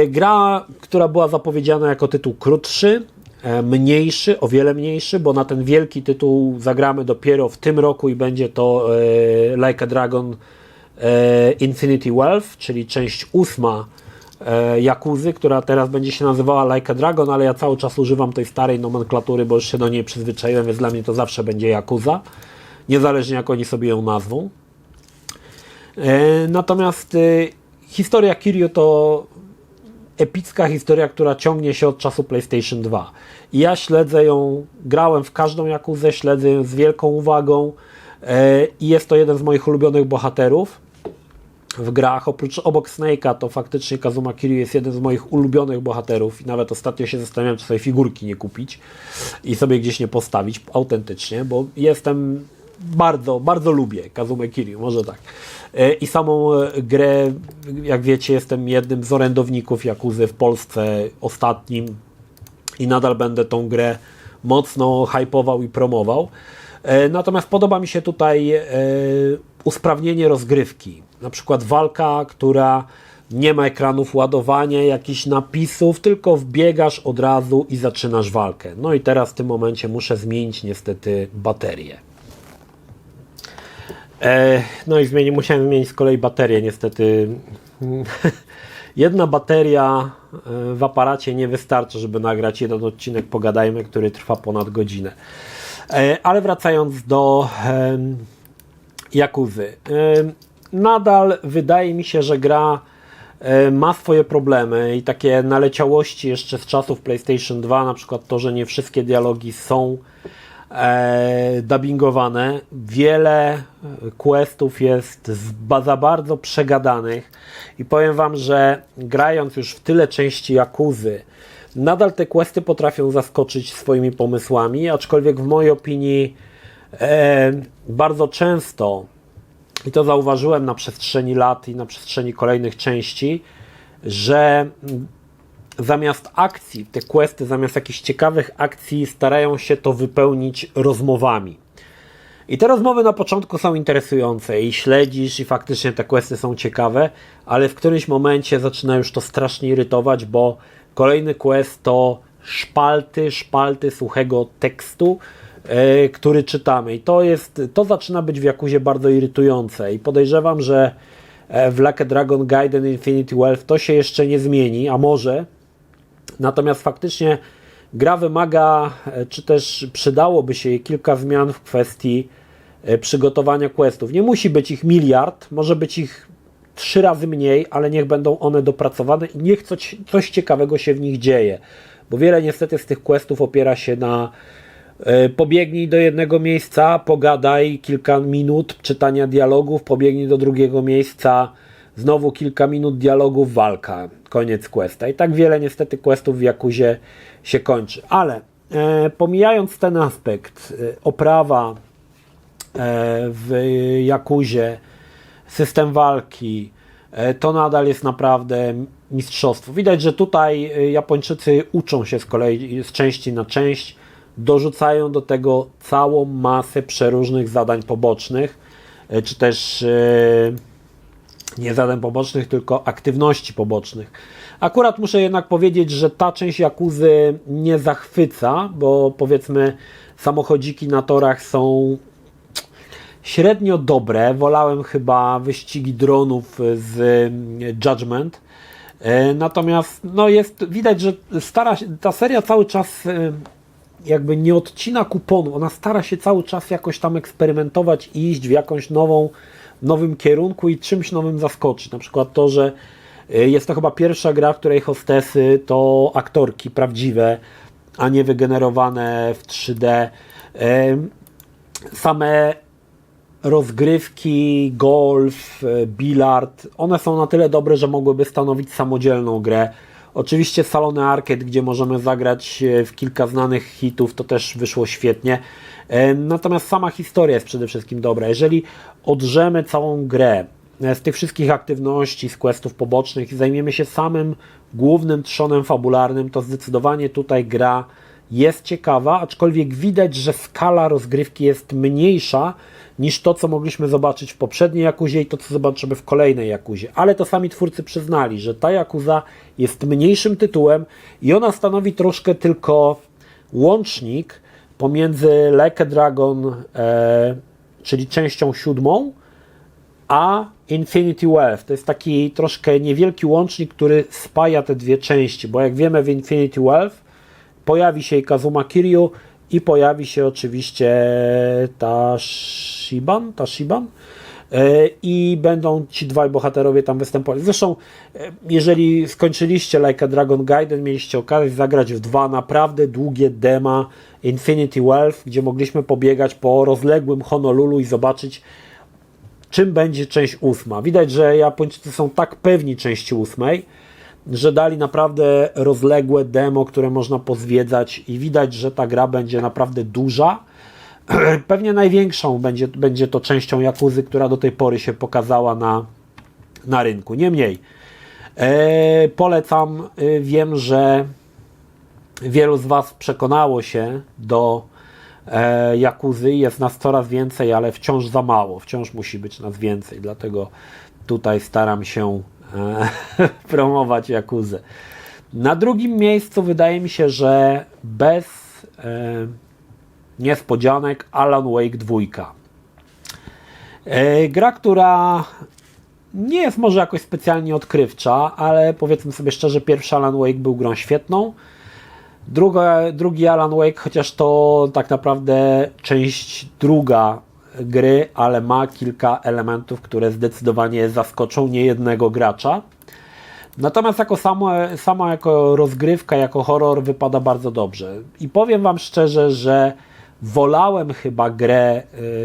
Gra, która była zapowiedziana jako tytuł krótszy, mniejszy, o wiele mniejszy, bo na ten wielki tytuł zagramy dopiero w tym roku i będzie to Like a Dragon Infinity Wealth, czyli część 8 Yakuzy, która teraz będzie się nazywała Like a Dragon, ale ja cały czas używam tej starej nomenklatury, bo już się do niej przyzwyczaiłem, więc dla mnie to zawsze będzie Yakuza, niezależnie jak oni sobie ją nazwą. Natomiast historia Kiryu to epicka historia, która ciągnie się od czasu PlayStation 2. I ja śledzę ją, grałem w każdą Yakuzę, śledzę ją z wielką uwagą i jest to jeden z moich ulubionych bohaterów w grach. Obok Snake'a to faktycznie Kazuma Kiryu jest jeden z moich ulubionych bohaterów i nawet ostatnio się zastanawiałem, czy sobie figurki nie kupić i sobie gdzieś nie postawić autentycznie, bo bardzo lubię Kazumę Kiryu, może tak. I samą grę, jak wiecie, jestem jednym z orędowników Yakuzy w Polsce, ostatnim, i nadal będę tą grę mocno hypował i promował. Natomiast podoba mi się tutaj usprawnienie rozgrywki. Na przykład walka, która nie ma ekranów ładowania, jakichś napisów, tylko wbiegasz od razu i zaczynasz walkę. No i teraz w tym momencie muszę zmienić niestety baterię. No i musiałem zmienić z kolei baterię, niestety. Jedna bateria w aparacie nie wystarczy, żeby nagrać jeden odcinek Pogadajmy, który trwa ponad godzinę. Ale wracając do Yakuzy. Nadal wydaje mi się, że gra ma swoje problemy i takie naleciałości jeszcze z czasów PlayStation 2, na przykład to, że nie wszystkie dialogi są dubbingowane. Wiele questów jest za bardzo przegadanych i powiem Wam, że grając już w tyle części Yakuzy, nadal te questy potrafią zaskoczyć swoimi pomysłami, aczkolwiek w mojej opinii bardzo często, i to zauważyłem na przestrzeni lat i na przestrzeni kolejnych części, że zamiast akcji, te questy, zamiast jakichś ciekawych akcji starają się to wypełnić rozmowami. I te rozmowy na początku są interesujące i śledzisz i faktycznie te questy są ciekawe, ale w którymś momencie zaczyna już to strasznie irytować, bo kolejny quest to szpalty suchego tekstu, który czytamy. I to zaczyna być w Yakuzie bardzo irytujące i podejrzewam, że w Like a Dragon Gaiden Infinity Wealth to się jeszcze nie zmieni, a może. Natomiast faktycznie gra wymaga, czy też przydałoby się jej kilka zmian w kwestii przygotowania questów. Nie musi być ich miliard, może być ich 3 razy mniej, ale niech będą one dopracowane i niech coś ciekawego się w nich dzieje. Bo wiele niestety z tych questów opiera się na pobiegnij do jednego miejsca, pogadaj kilka minut czytania dialogów, pobiegnij do drugiego miejsca, znowu kilka minut dialogów, walka, koniec questa. I tak wiele niestety questów w Yakuzie się kończy. Ale pomijając ten aspekt, oprawa w Yakuzie, system walki, to nadal jest naprawdę mistrzostwo. Widać, że tutaj Japończycy uczą się z kolei z części na część, dorzucają do tego całą masę przeróżnych zadań pobocznych, czy też nie zadań pobocznych, tylko aktywności pobocznych. Akurat muszę jednak powiedzieć, że ta część Yakuzy nie zachwyca, bo powiedzmy samochodziki na torach są średnio dobre. Wolałem chyba wyścigi dronów z Judgment. Natomiast widać, że ta seria cały czas jakby nie odcina kuponu. Ona stara się cały czas jakoś tam eksperymentować i iść w jakąś nowym kierunku i czymś nowym zaskoczyć. Na przykład to, że Jest to chyba pierwsza gra, w której hostesy to aktorki prawdziwe, a nie wygenerowane w 3D. Same rozgrywki, golf, bilard, one są na tyle dobre, że mogłyby stanowić samodzielną grę. Oczywiście salony arcade, gdzie możemy zagrać w kilka znanych hitów, to też wyszło świetnie. Natomiast sama historia jest przede wszystkim dobra. Jeżeli odrzemy całą grę z tych wszystkich aktywności, z questów pobocznych i zajmiemy się samym głównym trzonem fabularnym, to zdecydowanie tutaj gra jest ciekawa, aczkolwiek widać, że skala rozgrywki jest mniejsza niż to, co mogliśmy zobaczyć w poprzedniej Jakuzie i to, co zobaczymy w kolejnej Jakuzie. Ale to sami twórcy przyznali, że ta Jakuza jest mniejszym tytułem i ona stanowi troszkę tylko łącznik pomiędzy Like a Dragon, czyli częścią 7, a Infinity Wealth. To jest taki troszkę niewielki łącznik, który spaja te dwie części, bo jak wiemy, w Infinity Wealth pojawi się Kazuma Kiryu i pojawi się oczywiście Tashiban i będą ci dwaj bohaterowie tam występować. Zresztą, jeżeli skończyliście Like a Dragon Gaiden, mieliście okazję zagrać w 2 naprawdę długie dema Infinity Wealth, gdzie mogliśmy pobiegać po rozległym Honolulu i zobaczyć, czym będzie część 8. Widać, że Japończycy są tak pewni części 8, że dali naprawdę rozległe demo, które można pozwiedzać i widać, że ta gra będzie naprawdę duża. Pewnie największą będzie to częścią Jakuzy, która do tej pory się pokazała na rynku. Niemniej polecam, wiem, że wielu z Was przekonało się do Jakuzy, jest nas coraz więcej, ale wciąż za mało, wciąż musi być nas więcej, dlatego tutaj staram się promować Jakuzę. Na drugim miejscu wydaje mi się, że bez niespodzianek Alan Wake 2. Gra, która nie jest może jakoś specjalnie odkrywcza, ale powiedzmy sobie szczerze, pierwszy Alan Wake był grą świetną. Drugi Alan Wake, chociaż to tak naprawdę część druga gry, ale ma kilka elementów, które zdecydowanie zaskoczą niejednego gracza. Natomiast sama jako rozgrywka, jako horror wypada bardzo dobrze. I powiem Wam szczerze, że wolałem chyba grę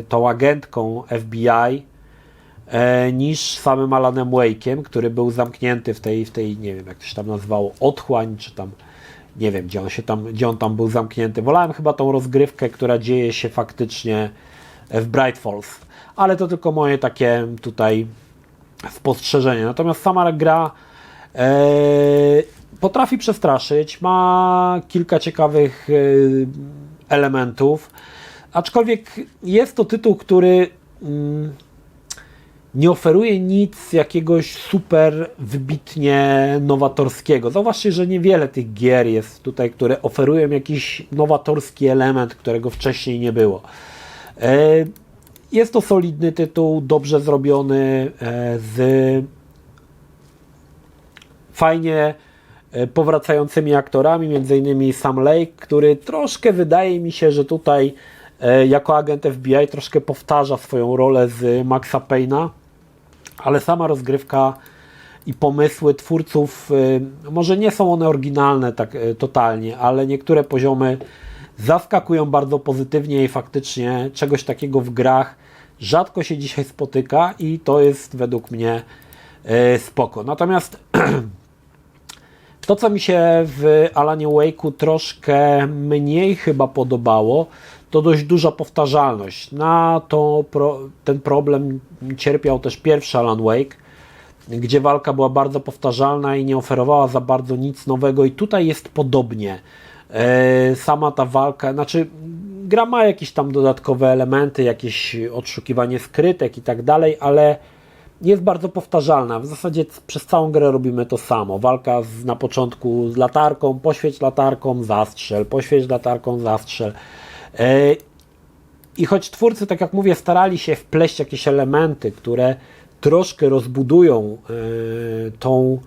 tą agentką FBI niż samym Alanem Wake'iem, który był zamknięty w tej nie wiem jak to się tam nazywało, otchłań, czy tam nie wiem, gdzie on tam był zamknięty. Wolałem chyba tą rozgrywkę, która dzieje się faktycznie w Bright Falls. Ale to tylko moje takie tutaj spostrzeżenie. Natomiast sama gra potrafi przestraszyć, ma kilka ciekawych elementów, aczkolwiek jest to tytuł, który nie oferuje nic jakiegoś super wybitnie nowatorskiego. Zauważcie, że niewiele tych gier jest tutaj, które oferują jakiś nowatorski element, którego wcześniej nie było. Jest to solidny tytuł, dobrze zrobiony, z fajnie powracającymi aktorami, m.in. Sam Lake, który troszkę wydaje mi się, że tutaj jako agent FBI troszkę powtarza swoją rolę z Maxa Payne'a, ale sama rozgrywka i pomysły twórców, może nie są one oryginalne tak totalnie, ale niektóre poziomy zaskakują bardzo pozytywnie i faktycznie czegoś takiego w grach rzadko się dzisiaj spotyka i to jest według mnie spoko. Natomiast to, co mi się w Alanie Wake'u troszkę mniej chyba podobało, to dość duża powtarzalność. Ten problem cierpiał też pierwszy Alan Wake, gdzie walka była bardzo powtarzalna i nie oferowała za bardzo nic nowego i tutaj jest podobnie. Sama ta walka, znaczy gra ma jakieś tam dodatkowe elementy, jakieś odszukiwanie skrytek i tak dalej, ale jest bardzo powtarzalna. W zasadzie przez całą grę robimy to samo. Walka na początku z latarką, poświeć latarką, zastrzel, poświeć latarką, zastrzel. I choć twórcy, tak jak mówię, starali się wpleść jakieś elementy, które troszkę rozbudują tą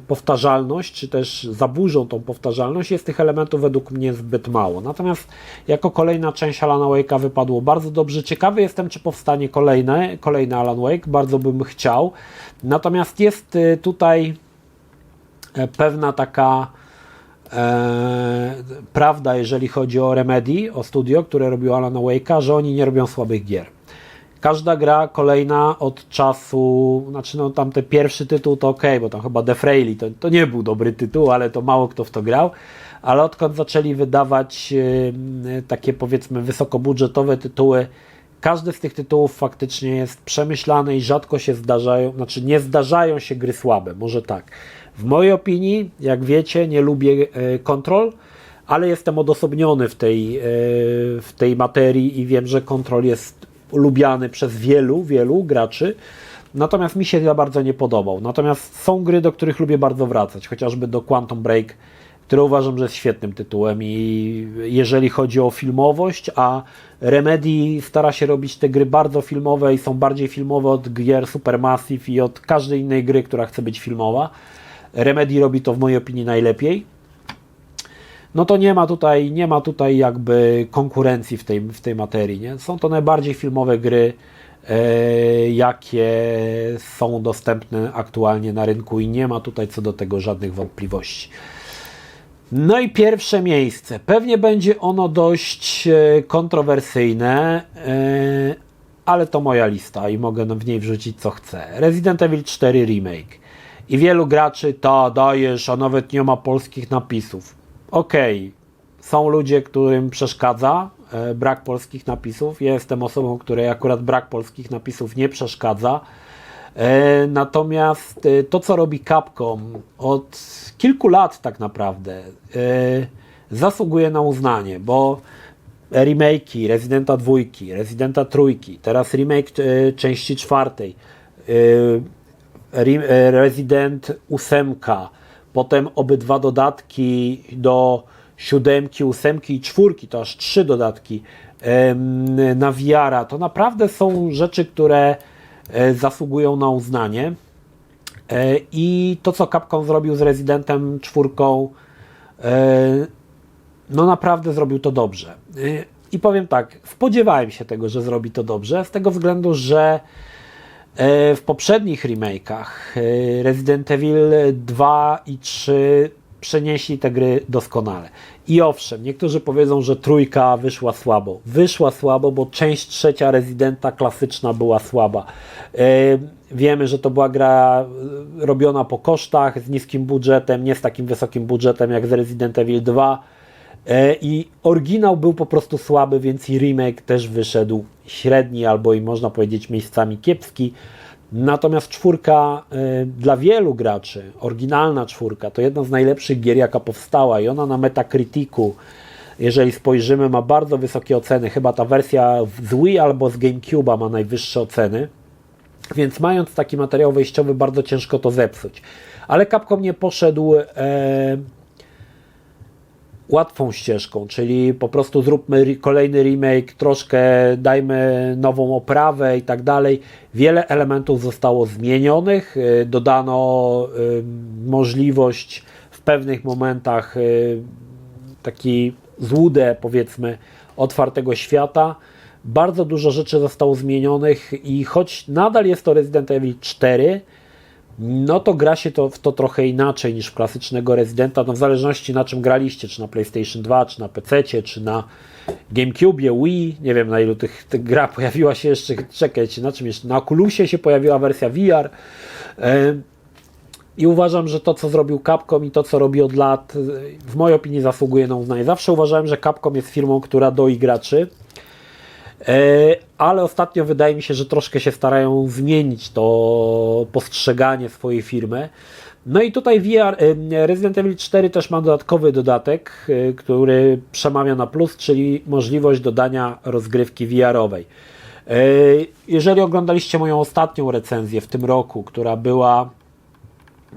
powtarzalność, czy też zaburzą tą powtarzalność, jest tych elementów według mnie zbyt mało. Natomiast jako kolejna część Alana Wake'a wypadło bardzo dobrze. Ciekawy jestem, czy powstanie kolejny Alan Wake, bardzo bym chciał. Natomiast jest tutaj pewna taka prawda, jeżeli chodzi o Remedy, o studio, które robiło Alana Wake'a, że oni nie robią słabych gier. Każda gra kolejna od czasu, znaczy no tamten pierwszy tytuł to ok, bo tam chyba Death Rally to nie był dobry tytuł, ale to mało kto w to grał, ale odkąd zaczęli wydawać takie powiedzmy wysokobudżetowe tytuły, każdy z tych tytułów faktycznie jest przemyślany i rzadko się zdarzają, znaczy nie zdarzają się gry słabe, może tak. W mojej opinii, jak wiecie, nie lubię Control, ale jestem odosobniony w tej materii i wiem, że Control jest lubiany przez wielu graczy, natomiast mi się za bardzo nie podobał. Natomiast są gry, do których lubię bardzo wracać, chociażby do Quantum Break, które uważam, że jest świetnym tytułem i jeżeli chodzi o filmowość, a Remedy stara się robić te gry bardzo filmowe i są bardziej filmowe od gier Supermassive i od każdej innej gry, która chce być filmowa. Remedy robi to w mojej opinii najlepiej. No to nie ma tutaj jakby konkurencji w tej materii. Nie? Są to najbardziej filmowe gry, jakie są dostępne aktualnie na rynku i nie ma tutaj co do tego żadnych wątpliwości. No i pierwsze miejsce. Pewnie będzie ono dość kontrowersyjne, ale to moja lista i mogę w niej wrzucić co chcę. Resident Evil 4 Remake. I wielu graczy dajesz, a nawet nie ma polskich napisów. Okej, są ludzie, którym przeszkadza brak polskich napisów. Ja jestem osobą, której akurat brak polskich napisów nie przeszkadza. Natomiast to, co robi Capcom od kilku lat tak naprawdę, zasługuje na uznanie, bo remake'i Residenta 2, Residenta 3, teraz remake części 4, Resident 8, potem obydwa dodatki do 7, 8 i 4, to aż 3 dodatki na VR-a. To naprawdę są rzeczy, które zasługują na uznanie. I to, co Capcom zrobił z Residentem 4, no naprawdę zrobił to dobrze. I powiem tak, spodziewałem się tego, że zrobi to dobrze, z tego względu, że w poprzednich remake'ach Resident Evil 2 i 3 przenieśli te gry doskonale. I owszem, niektórzy powiedzą, że trójka wyszła słabo. Wyszła słabo, bo część trzecia Residenta klasyczna była słaba. Wiemy, że to była gra robiona po kosztach, z niskim budżetem, nie z takim wysokim budżetem jak z Resident Evil 2. I oryginał był po prostu słaby, więc i remake też wyszedł średni, albo i można powiedzieć miejscami kiepski. Natomiast 4 dla wielu graczy, oryginalna 4, to jedna z najlepszych gier, jaka powstała i ona na Metacriticu, jeżeli spojrzymy, ma bardzo wysokie oceny. Chyba ta wersja z Wii albo z GameCube'a ma najwyższe oceny, więc mając taki materiał wejściowy, bardzo ciężko to zepsuć. Ale Capcom nie poszedł łatwą ścieżką, czyli po prostu zróbmy kolejny remake, troszkę dajmy nową oprawę i tak dalej. Wiele elementów zostało zmienionych, dodano możliwość w pewnych momentach taki złudę, powiedzmy, otwartego świata. Bardzo dużo rzeczy zostało zmienionych i choć nadal jest to Resident Evil 4, no to gra się w to trochę inaczej niż w klasycznego Residenta, no w zależności na czym graliście, czy na PlayStation 2, czy na PC, czy na GameCube, Wii, nie wiem na ilu tych gra pojawiła się jeszcze, czekajcie, na czym jeszcze, na Oculusie się pojawiła wersja VR i uważam, że to, co zrobił Capcom i to, co robi od lat, w mojej opinii zasługuje na uznanie. Zawsze uważałem, że Capcom jest firmą, która doi graczy, ale ostatnio wydaje mi się, że troszkę się starają zmienić to postrzeganie swojej firmy. No i tutaj Resident Evil 4 też ma dodatkowy dodatek, który przemawia na plus, czyli możliwość dodania rozgrywki VR-owej. Jeżeli oglądaliście moją ostatnią recenzję w tym roku, która była,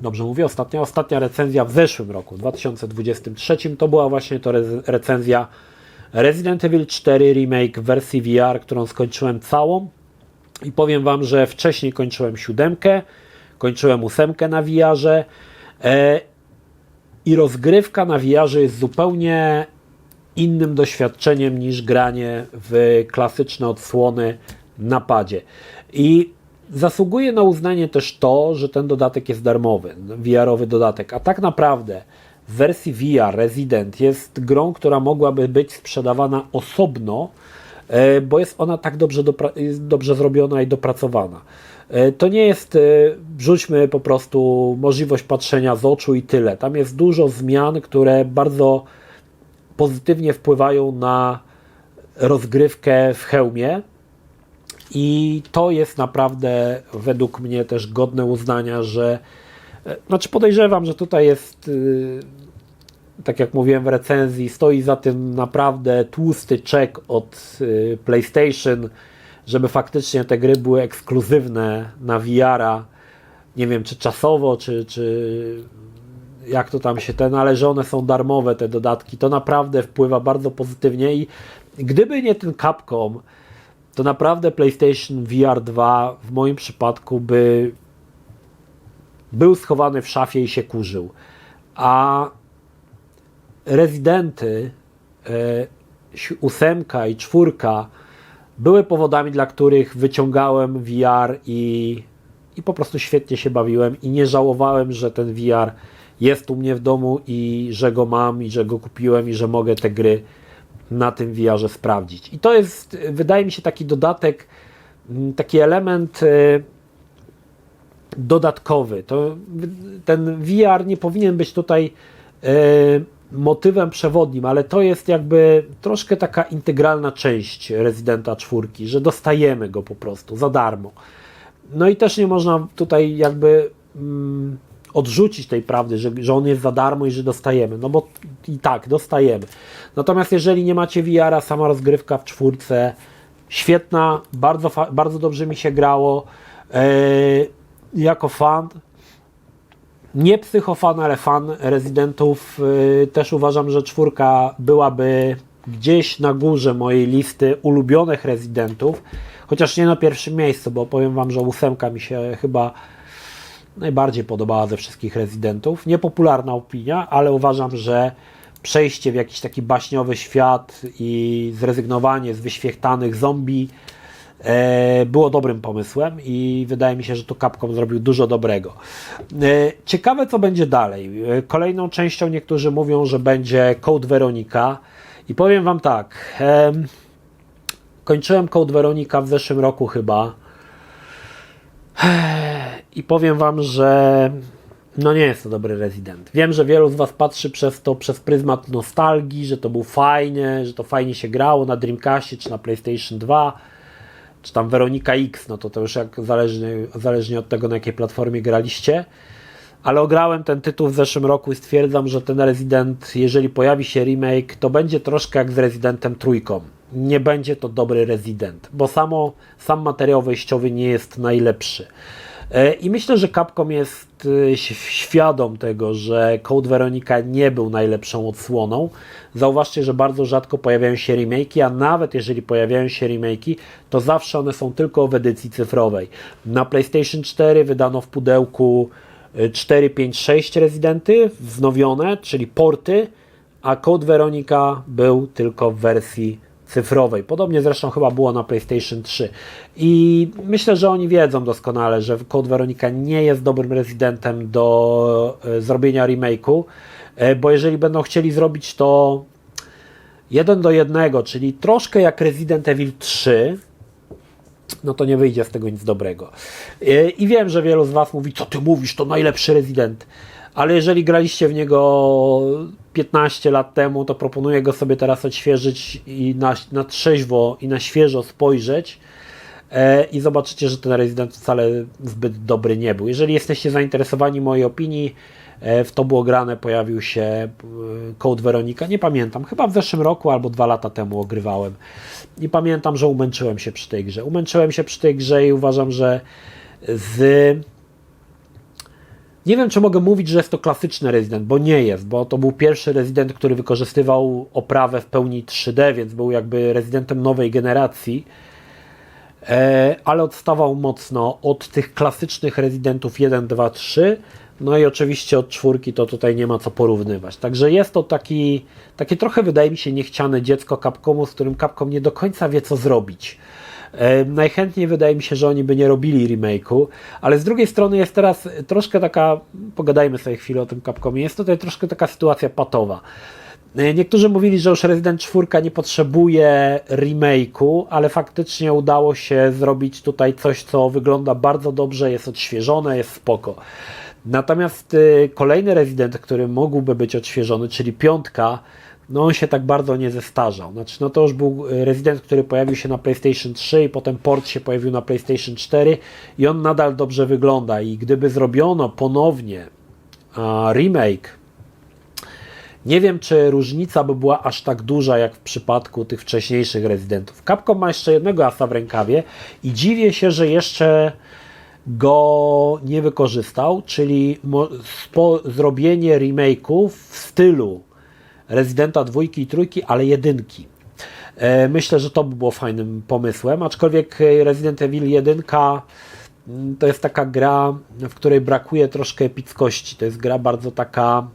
dobrze mówię, ostatnia recenzja w zeszłym roku, 2023, to była właśnie to recenzja Resident Evil 4 Remake w wersji VR, którą skończyłem całą i powiem Wam, że wcześniej kończyłem 7, kończyłem 8 na VR-ze i rozgrywka na VR-ze jest zupełnie innym doświadczeniem niż granie w klasyczne odsłony na padzie. I zasługuje na uznanie też to, że ten dodatek jest darmowy, VR-owy dodatek, a tak naprawdę w wersji VR Resident jest grą, która mogłaby być sprzedawana osobno, bo jest ona tak dobrze zrobiona i dopracowana. To nie jest, wrzućmy po prostu możliwość patrzenia z oczu i tyle. Tam jest dużo zmian, które bardzo pozytywnie wpływają na rozgrywkę w hełmie i to jest naprawdę według mnie też godne uznania, że znaczy podejrzewam, że tutaj jest, tak jak mówiłem w recenzji, stoi za tym naprawdę tłusty czek od PlayStation, żeby faktycznie te gry były ekskluzywne na VR-a. Nie wiem, czy czasowo, czy jak to tam się ale że one są darmowe, te dodatki, to naprawdę wpływa bardzo pozytywnie i gdyby nie ten Capcom, to naprawdę PlayStation VR 2 w moim przypadku by był schowany w szafie i się kurzył. A Rezydenty 8 i 4 były powodami, dla których wyciągałem VR i po prostu świetnie się bawiłem i nie żałowałem, że ten VR jest u mnie w domu i że go mam i że go kupiłem i że mogę te gry na tym VR-ze sprawdzić. I to jest, wydaje mi się, taki dodatek, taki element dodatkowy. Ten VR nie powinien być tutaj motywem przewodnim, ale to jest jakby troszkę taka integralna część Residenta 4, że dostajemy go po prostu za darmo. No i też nie można tutaj jakby odrzucić tej prawdy, że on jest za darmo i że dostajemy, no bo i tak, dostajemy. Natomiast jeżeli nie macie VR-a, sama rozgrywka w 4, świetna, bardzo dobrze mi się grało, jako fan, nie psychofan, ale fan Residentów, też uważam, że 4 byłaby gdzieś na górze mojej listy ulubionych Residentów, chociaż nie na pierwszym miejscu, bo powiem Wam, że 8 mi się chyba najbardziej podobała ze wszystkich Residentów. Niepopularna opinia, ale uważam, że przejście w jakiś taki baśniowy świat i zrezygnowanie z wyświechtanych zombie było dobrym pomysłem i wydaje mi się, że tu Capcom zrobił dużo dobrego. Ciekawe, co będzie dalej. Kolejną częścią niektórzy mówią, że będzie Code Veronica i powiem Wam tak, kończyłem Code Veronica w zeszłym roku chyba i powiem Wam, że no nie jest to dobry Resident. Wiem, że wielu z Was patrzy przez pryzmat nostalgii, że to był fajnie, że to fajnie się grało na Dreamcastie czy na PlayStation 2, czy tam Veronica X, no to już jak zależnie od tego, na jakiej platformie graliście. Ale ograłem ten tytuł w zeszłym roku i stwierdzam, że ten Resident, jeżeli pojawi się remake, to będzie troszkę jak z Residentem 3. Nie będzie to dobry Resident, bo sam materiał wejściowy nie jest najlepszy. I myślę, że Capcom jest świadom tego, że Code Veronica nie był najlepszą odsłoną. Zauważcie, że bardzo rzadko pojawiają się remake'i, a nawet jeżeli pojawiają się remake'i, to zawsze one są tylko w edycji cyfrowej. Na PlayStation 4 wydano w pudełku 4, 5, 6 Residenty wznowione, czyli porty, a Code Veronica był tylko w wersji cyfrowej. Podobnie zresztą chyba było na PlayStation 3. I myślę, że oni wiedzą doskonale, że Code Veronica nie jest dobrym Residentem do zrobienia remake'u, bo jeżeli będą chcieli zrobić to 1:1, czyli troszkę jak Resident Evil 3, no to nie wyjdzie z tego nic dobrego. I wiem, że wielu z Was mówi, co ty mówisz, to najlepszy Resident. Ale jeżeli graliście w niego 15 lat temu, to proponuję go sobie teraz odświeżyć i na trzeźwo i na świeżo spojrzeć i zobaczycie, że ten Resident wcale zbyt dobry nie był. Jeżeli jesteście zainteresowani mojej opinii, w to było grane, pojawił się Code Veronica, nie pamiętam, chyba w zeszłym roku albo 2 lata temu ogrywałem i pamiętam, że umęczyłem się przy tej grze. Umęczyłem się przy tej grze i uważam, że nie wiem, czy mogę mówić, że jest to klasyczny Resident, bo nie jest, bo to był pierwszy Resident, który wykorzystywał oprawę w pełni 3D, więc był jakby Residentem nowej generacji. ale odstawał mocno od tych klasycznych Residentów 1, 2, 3, no i oczywiście od 4 to tutaj nie ma co porównywać. Także jest to takie trochę, wydaje mi się, niechciane dziecko Capcomu, z którym Capcom nie do końca wie, co zrobić. Najchętniej wydaje mi się, że oni by nie robili remake'u, ale z drugiej strony jest teraz troszkę taka, pogadajmy sobie chwilę o tym Capcomie, jest tutaj troszkę taka sytuacja patowa. Niektórzy mówili, że już Resident 4 nie potrzebuje remake'u, ale faktycznie udało się zrobić tutaj coś, co wygląda bardzo dobrze, jest odświeżone, jest spoko. Natomiast kolejny Resident, który mógłby być odświeżony, czyli 5, no on się tak bardzo nie zestarzał. Znaczy, no to już był Resident, który pojawił się na PlayStation 3 i potem port się pojawił na PlayStation 4 i on nadal dobrze wygląda i gdyby zrobiono ponownie remake, nie wiem, czy różnica by była aż tak duża, jak w przypadku tych wcześniejszych Residentów. Capcom ma jeszcze jednego asa w rękawie i dziwię się, że jeszcze go nie wykorzystał, czyli zrobienie remake'ów w stylu Residenta 2 i 3, ale 1. Myślę, że to by było fajnym pomysłem, aczkolwiek Resident Evil 1 to jest taka gra, w której brakuje troszkę epickości. To jest gra bardzo taka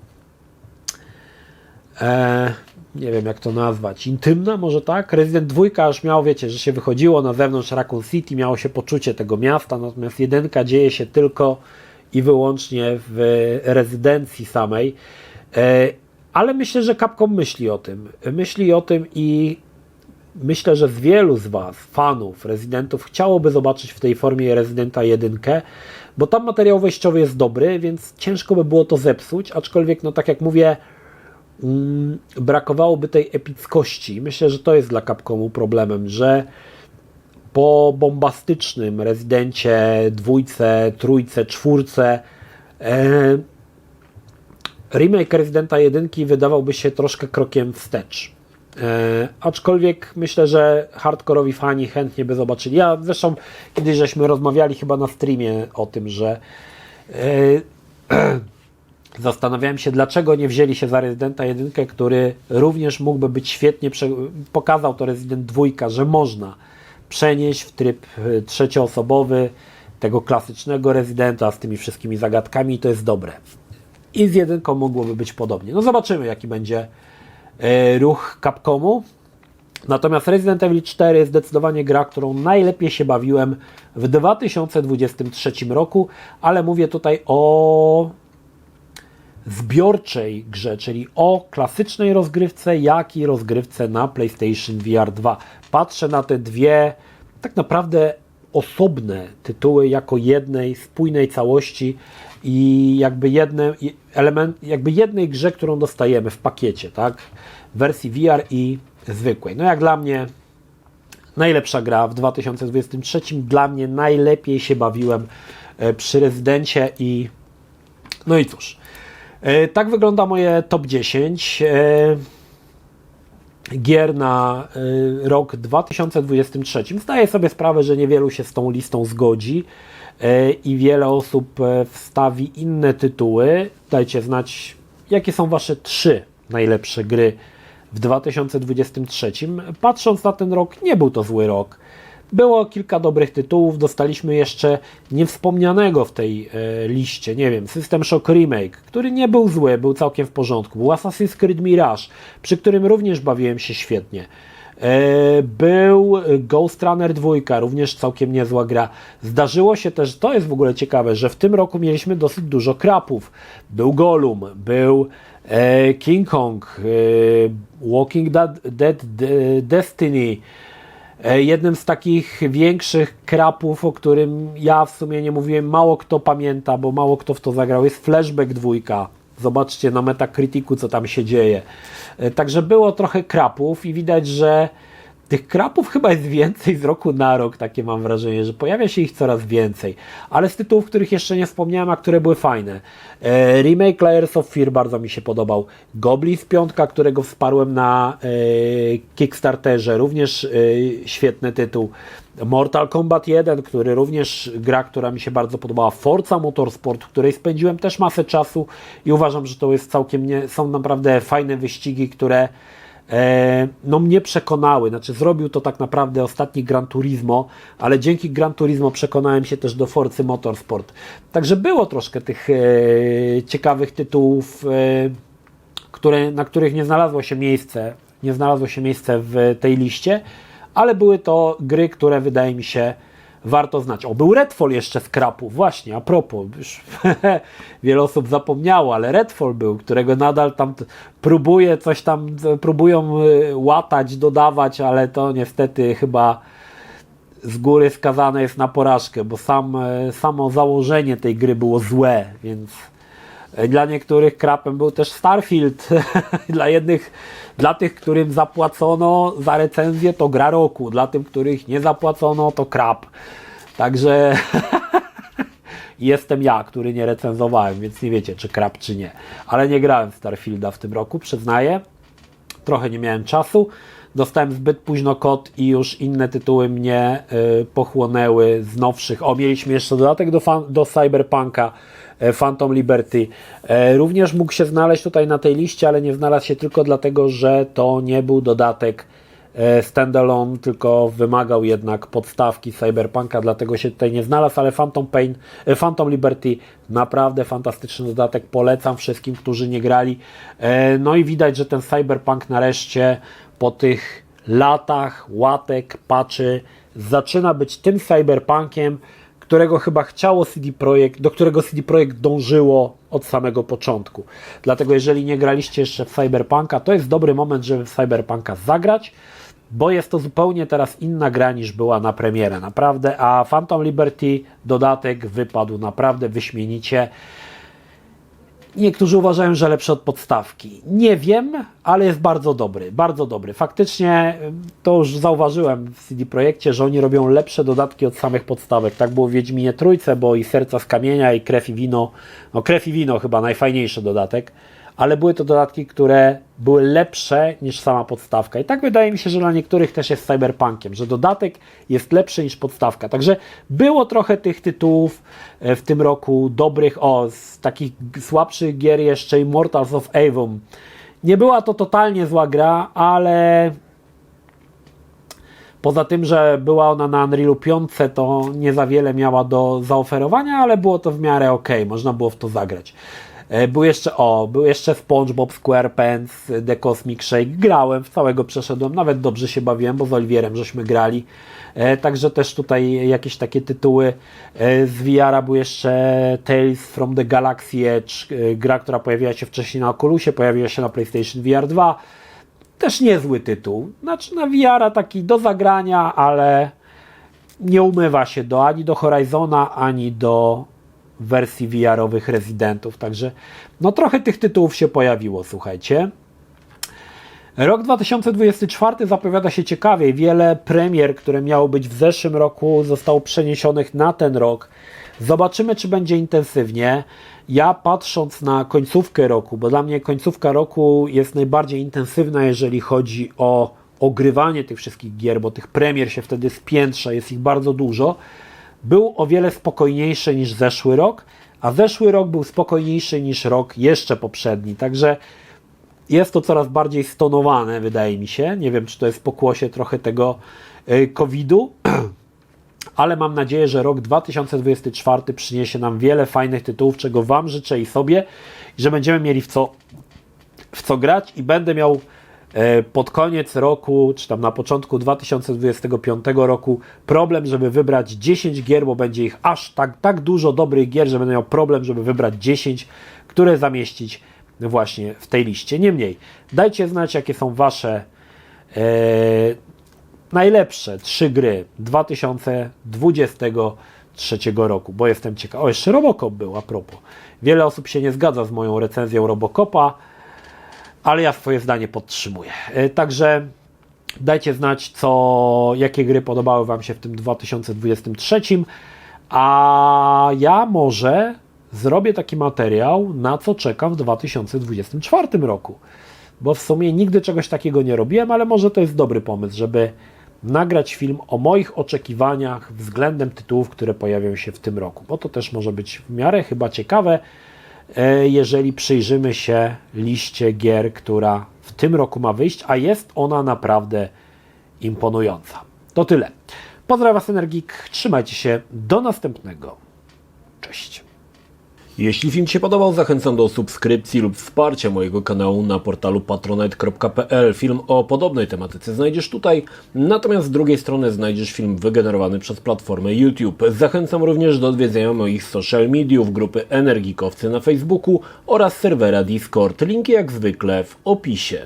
nie wiem, jak to nazwać, intymna może, tak? Resident 2 już miał, wiecie, że się wychodziło na zewnątrz Raccoon City, miało się poczucie tego miasta, natomiast 1 dzieje się tylko i wyłącznie w rezydencji samej, ale myślę, że Capcom myśli o tym i myślę, że wielu z Was, fanów Residentów, chciałoby zobaczyć w tej formie Residenta 1, bo tam materiał wejściowy jest dobry, więc ciężko by było to zepsuć, aczkolwiek, no tak jak mówię, brakowałoby tej epickości. Myślę, że to jest dla Capcomu problemem, że po bombastycznym Rezydencie 2, 3, 4 remake Rezydenta 1 wydawałby się troszkę krokiem wstecz. Aczkolwiek myślę, że hardkorowi fani chętnie by zobaczyli. Ja zresztą kiedyś żeśmy rozmawiali chyba na streamie o tym, że zastanawiałem się, dlaczego nie wzięli się za Rezydenta 1, który również mógłby być świetnie, pokazał to Rezydent 2, że można przenieść w tryb trzecioosobowy tego klasycznego Rezydenta z tymi wszystkimi zagadkami i to jest dobre. I z 1 mogłoby być podobnie. No zobaczymy, jaki będzie ruch Capcomu. Natomiast Resident Evil 4 jest zdecydowanie gra, którą najlepiej się bawiłem w 2023 roku, ale mówię tutaj o zbiorczej grze, czyli o klasycznej rozgrywce, jak i rozgrywce na PlayStation VR 2. Patrzę na te dwie tak naprawdę osobne tytuły jako jednej spójnej całości i jakby jednej grze, którą dostajemy w pakiecie, tak? W wersji VR i zwykłej. No jak dla mnie najlepsza gra w 2023, dla mnie najlepiej się bawiłem przy Rezydencie i no i cóż. Tak wygląda moje top 10 gier na rok 2023. Zdaję sobie sprawę, że niewielu się z tą listą zgodzi i wiele osób wstawi inne tytuły. Dajcie znać, jakie są Wasze 3 najlepsze gry w 2023. Patrząc na ten rok, nie był to zły rok. Było kilka dobrych tytułów, dostaliśmy jeszcze niewspomnianego w tej liście, nie wiem, System Shock Remake, który nie był zły, był całkiem w porządku. Był Assassin's Creed Mirage, przy którym również bawiłem się świetnie. Był Ghost Runner 2, również całkiem niezła gra. Zdarzyło się też, to jest w ogóle ciekawe, że w tym roku mieliśmy dosyć dużo krapów. Był Gollum, był King Kong, Walking Dead Destiny. Jednym z takich większych krapów, o którym ja w sumie nie mówiłem, mało kto pamięta, bo mało kto w to zagrał, jest Flashback 2. Zobaczcie na Metacriticu, co tam się dzieje. Także było trochę krapów i widać, że tych krapów chyba jest więcej z roku na rok, takie mam wrażenie, że pojawia się ich coraz więcej. Ale z tytułów, których jeszcze nie wspomniałem, a które były fajne. Remake Layers of Fear bardzo mi się podobał. Goblins 5, którego wsparłem na Kickstarterze, również świetny tytuł. Mortal Kombat 1, który również gra, która mi się bardzo podobała. Forza Motorsport, w której spędziłem też masę czasu i uważam, że to jest są naprawdę fajne wyścigi, które no mnie przekonały, znaczy zrobił to tak naprawdę ostatni Gran Turismo, ale dzięki Gran Turismo przekonałem się też do Forcy Motorsport. Także było troszkę tych ciekawych tytułów, na których nie znalazło się miejsce w tej liście, ale były to gry, które wydaje mi się warto znać. O, był Redfall jeszcze z krapu, właśnie, a propos, już wiele osób zapomniało, ale Redfall był, którego nadal tam próbują łatać, dodawać, ale to niestety chyba z góry skazane jest na porażkę, bo samo założenie tej gry było złe, więc dla niektórych krapem był też Starfield. Dla tych, którym zapłacono za recenzję, to gra roku. Dla tych, których nie zapłacono, to krap. Także jestem ja, który nie recenzowałem, więc nie wiecie, czy krap, czy nie. Ale nie grałem w Starfielda w tym roku, przyznaję. Trochę nie miałem czasu. Dostałem zbyt późno kod i już inne tytuły mnie pochłonęły z nowszych. O, mieliśmy jeszcze dodatek do Cyberpunka, Phantom Liberty. Również mógł się znaleźć tutaj na tej liście, ale nie znalazł się tylko dlatego, że to nie był dodatek standalone, tylko wymagał jednak podstawki Cyberpunka, dlatego się tutaj nie znalazł, ale Phantom Liberty naprawdę fantastyczny dodatek, polecam wszystkim, którzy nie grali. No i widać, że ten Cyberpunk nareszcie po tych latach łatek, patchy zaczyna być tym Cyberpunkiem, którego chyba chciało CD Projekt, do którego CD Projekt dążyło od samego początku. Dlatego jeżeli nie graliście jeszcze w Cyberpunka, to jest dobry moment, żeby w Cyberpunka zagrać, bo jest to zupełnie teraz inna gra niż była na premierę, naprawdę, a Phantom Liberty dodatek wypadł naprawdę wyśmienicie. Niektórzy uważają, że lepszy od podstawki. Nie wiem, ale jest bardzo dobry, bardzo dobry. Faktycznie to już zauważyłem w CD Projekcie, że oni robią lepsze dodatki od samych podstawek. Tak było w Wiedźminie Trójce, bo i Serca z Kamienia, i Krew i Wino. No Krew i Wino chyba najfajniejszy dodatek, ale były to dodatki, które były lepsze niż sama podstawka. I tak wydaje mi się, że dla niektórych też jest z Cyberpunkiem, że dodatek jest lepszy niż podstawka. Także było trochę tych tytułów w tym roku dobrych, z takich słabszych gier jeszcze Immortals of Aveum. Nie była to totalnie zła gra, ale poza tym, że była ona na Unrealu 5, to nie za wiele miała do zaoferowania, ale było to w miarę ok, można było w to zagrać. Był jeszcze SpongeBob SquarePants, The Cosmic Shake. Grałem, w całego przeszedłem, nawet dobrze się bawiłem, bo z Oliwierem żeśmy grali. Także też tutaj jakieś takie tytuły z VR-a. Był jeszcze Tales from the Galaxy Edge, gra, która pojawiła się wcześniej na Oculusie, pojawiła się na PlayStation VR 2. Też niezły tytuł. Znaczy na VR-a taki do zagrania, ale nie umywa się ani do Horizona, ani do wersji VR-owych Residentów, także no trochę tych tytułów się pojawiło, słuchajcie. Rok 2024 zapowiada się ciekawie. Wiele premier, które miało być w zeszłym roku, zostało przeniesionych na ten rok. Zobaczymy, czy będzie intensywnie. Ja patrząc na końcówkę roku, bo dla mnie końcówka roku jest najbardziej intensywna, jeżeli chodzi o ogrywanie tych wszystkich gier, bo tych premier się wtedy spiętrza, jest ich bardzo dużo. Był o wiele spokojniejszy niż zeszły rok, a zeszły rok był spokojniejszy niż rok jeszcze poprzedni, także jest to coraz bardziej stonowane, wydaje mi się. Nie wiem, czy to jest pokłosie trochę tego COVID-u, ale mam nadzieję, że rok 2024 przyniesie nam wiele fajnych tytułów, czego Wam życzę i sobie, i że będziemy mieli w co grać i będę miał pod koniec roku, czy tam na początku 2025 roku problem, żeby wybrać 10 gier, bo będzie ich aż tak dużo dobrych gier, że będę miał problem, żeby wybrać 10, które zamieścić właśnie w tej liście. Niemniej, dajcie znać, jakie są Wasze najlepsze 3 gry 2023 roku, bo jestem ciekaw. O, jeszcze Robocop był, a propos. Wiele osób się nie zgadza z moją recenzją Robocopa, ale ja swoje zdanie podtrzymuję. Także dajcie znać, jakie gry podobały Wam się w tym 2023, a ja może zrobię taki materiał, na co czekam w 2024 roku, bo w sumie nigdy czegoś takiego nie robiłem, ale może to jest dobry pomysł, żeby nagrać film o moich oczekiwaniach względem tytułów, które pojawią się w tym roku, bo to też może być w miarę chyba ciekawe. jeżeli przyjrzymy się liście gier, która w tym roku ma wyjść, a jest ona naprawdę imponująca. To tyle. Pozdrawiam Was, Energik. Trzymajcie się. Do następnego. Cześć. Jeśli film Ci się podobał, zachęcam do subskrypcji lub wsparcia mojego kanału na portalu patronite.pl. Film o podobnej tematyce znajdziesz tutaj, natomiast z drugiej strony znajdziesz film wygenerowany przez platformę YouTube. Zachęcam również do odwiedzenia moich social mediów, grupy Energikowcy na Facebooku oraz serwera Discord. Linki jak zwykle w opisie.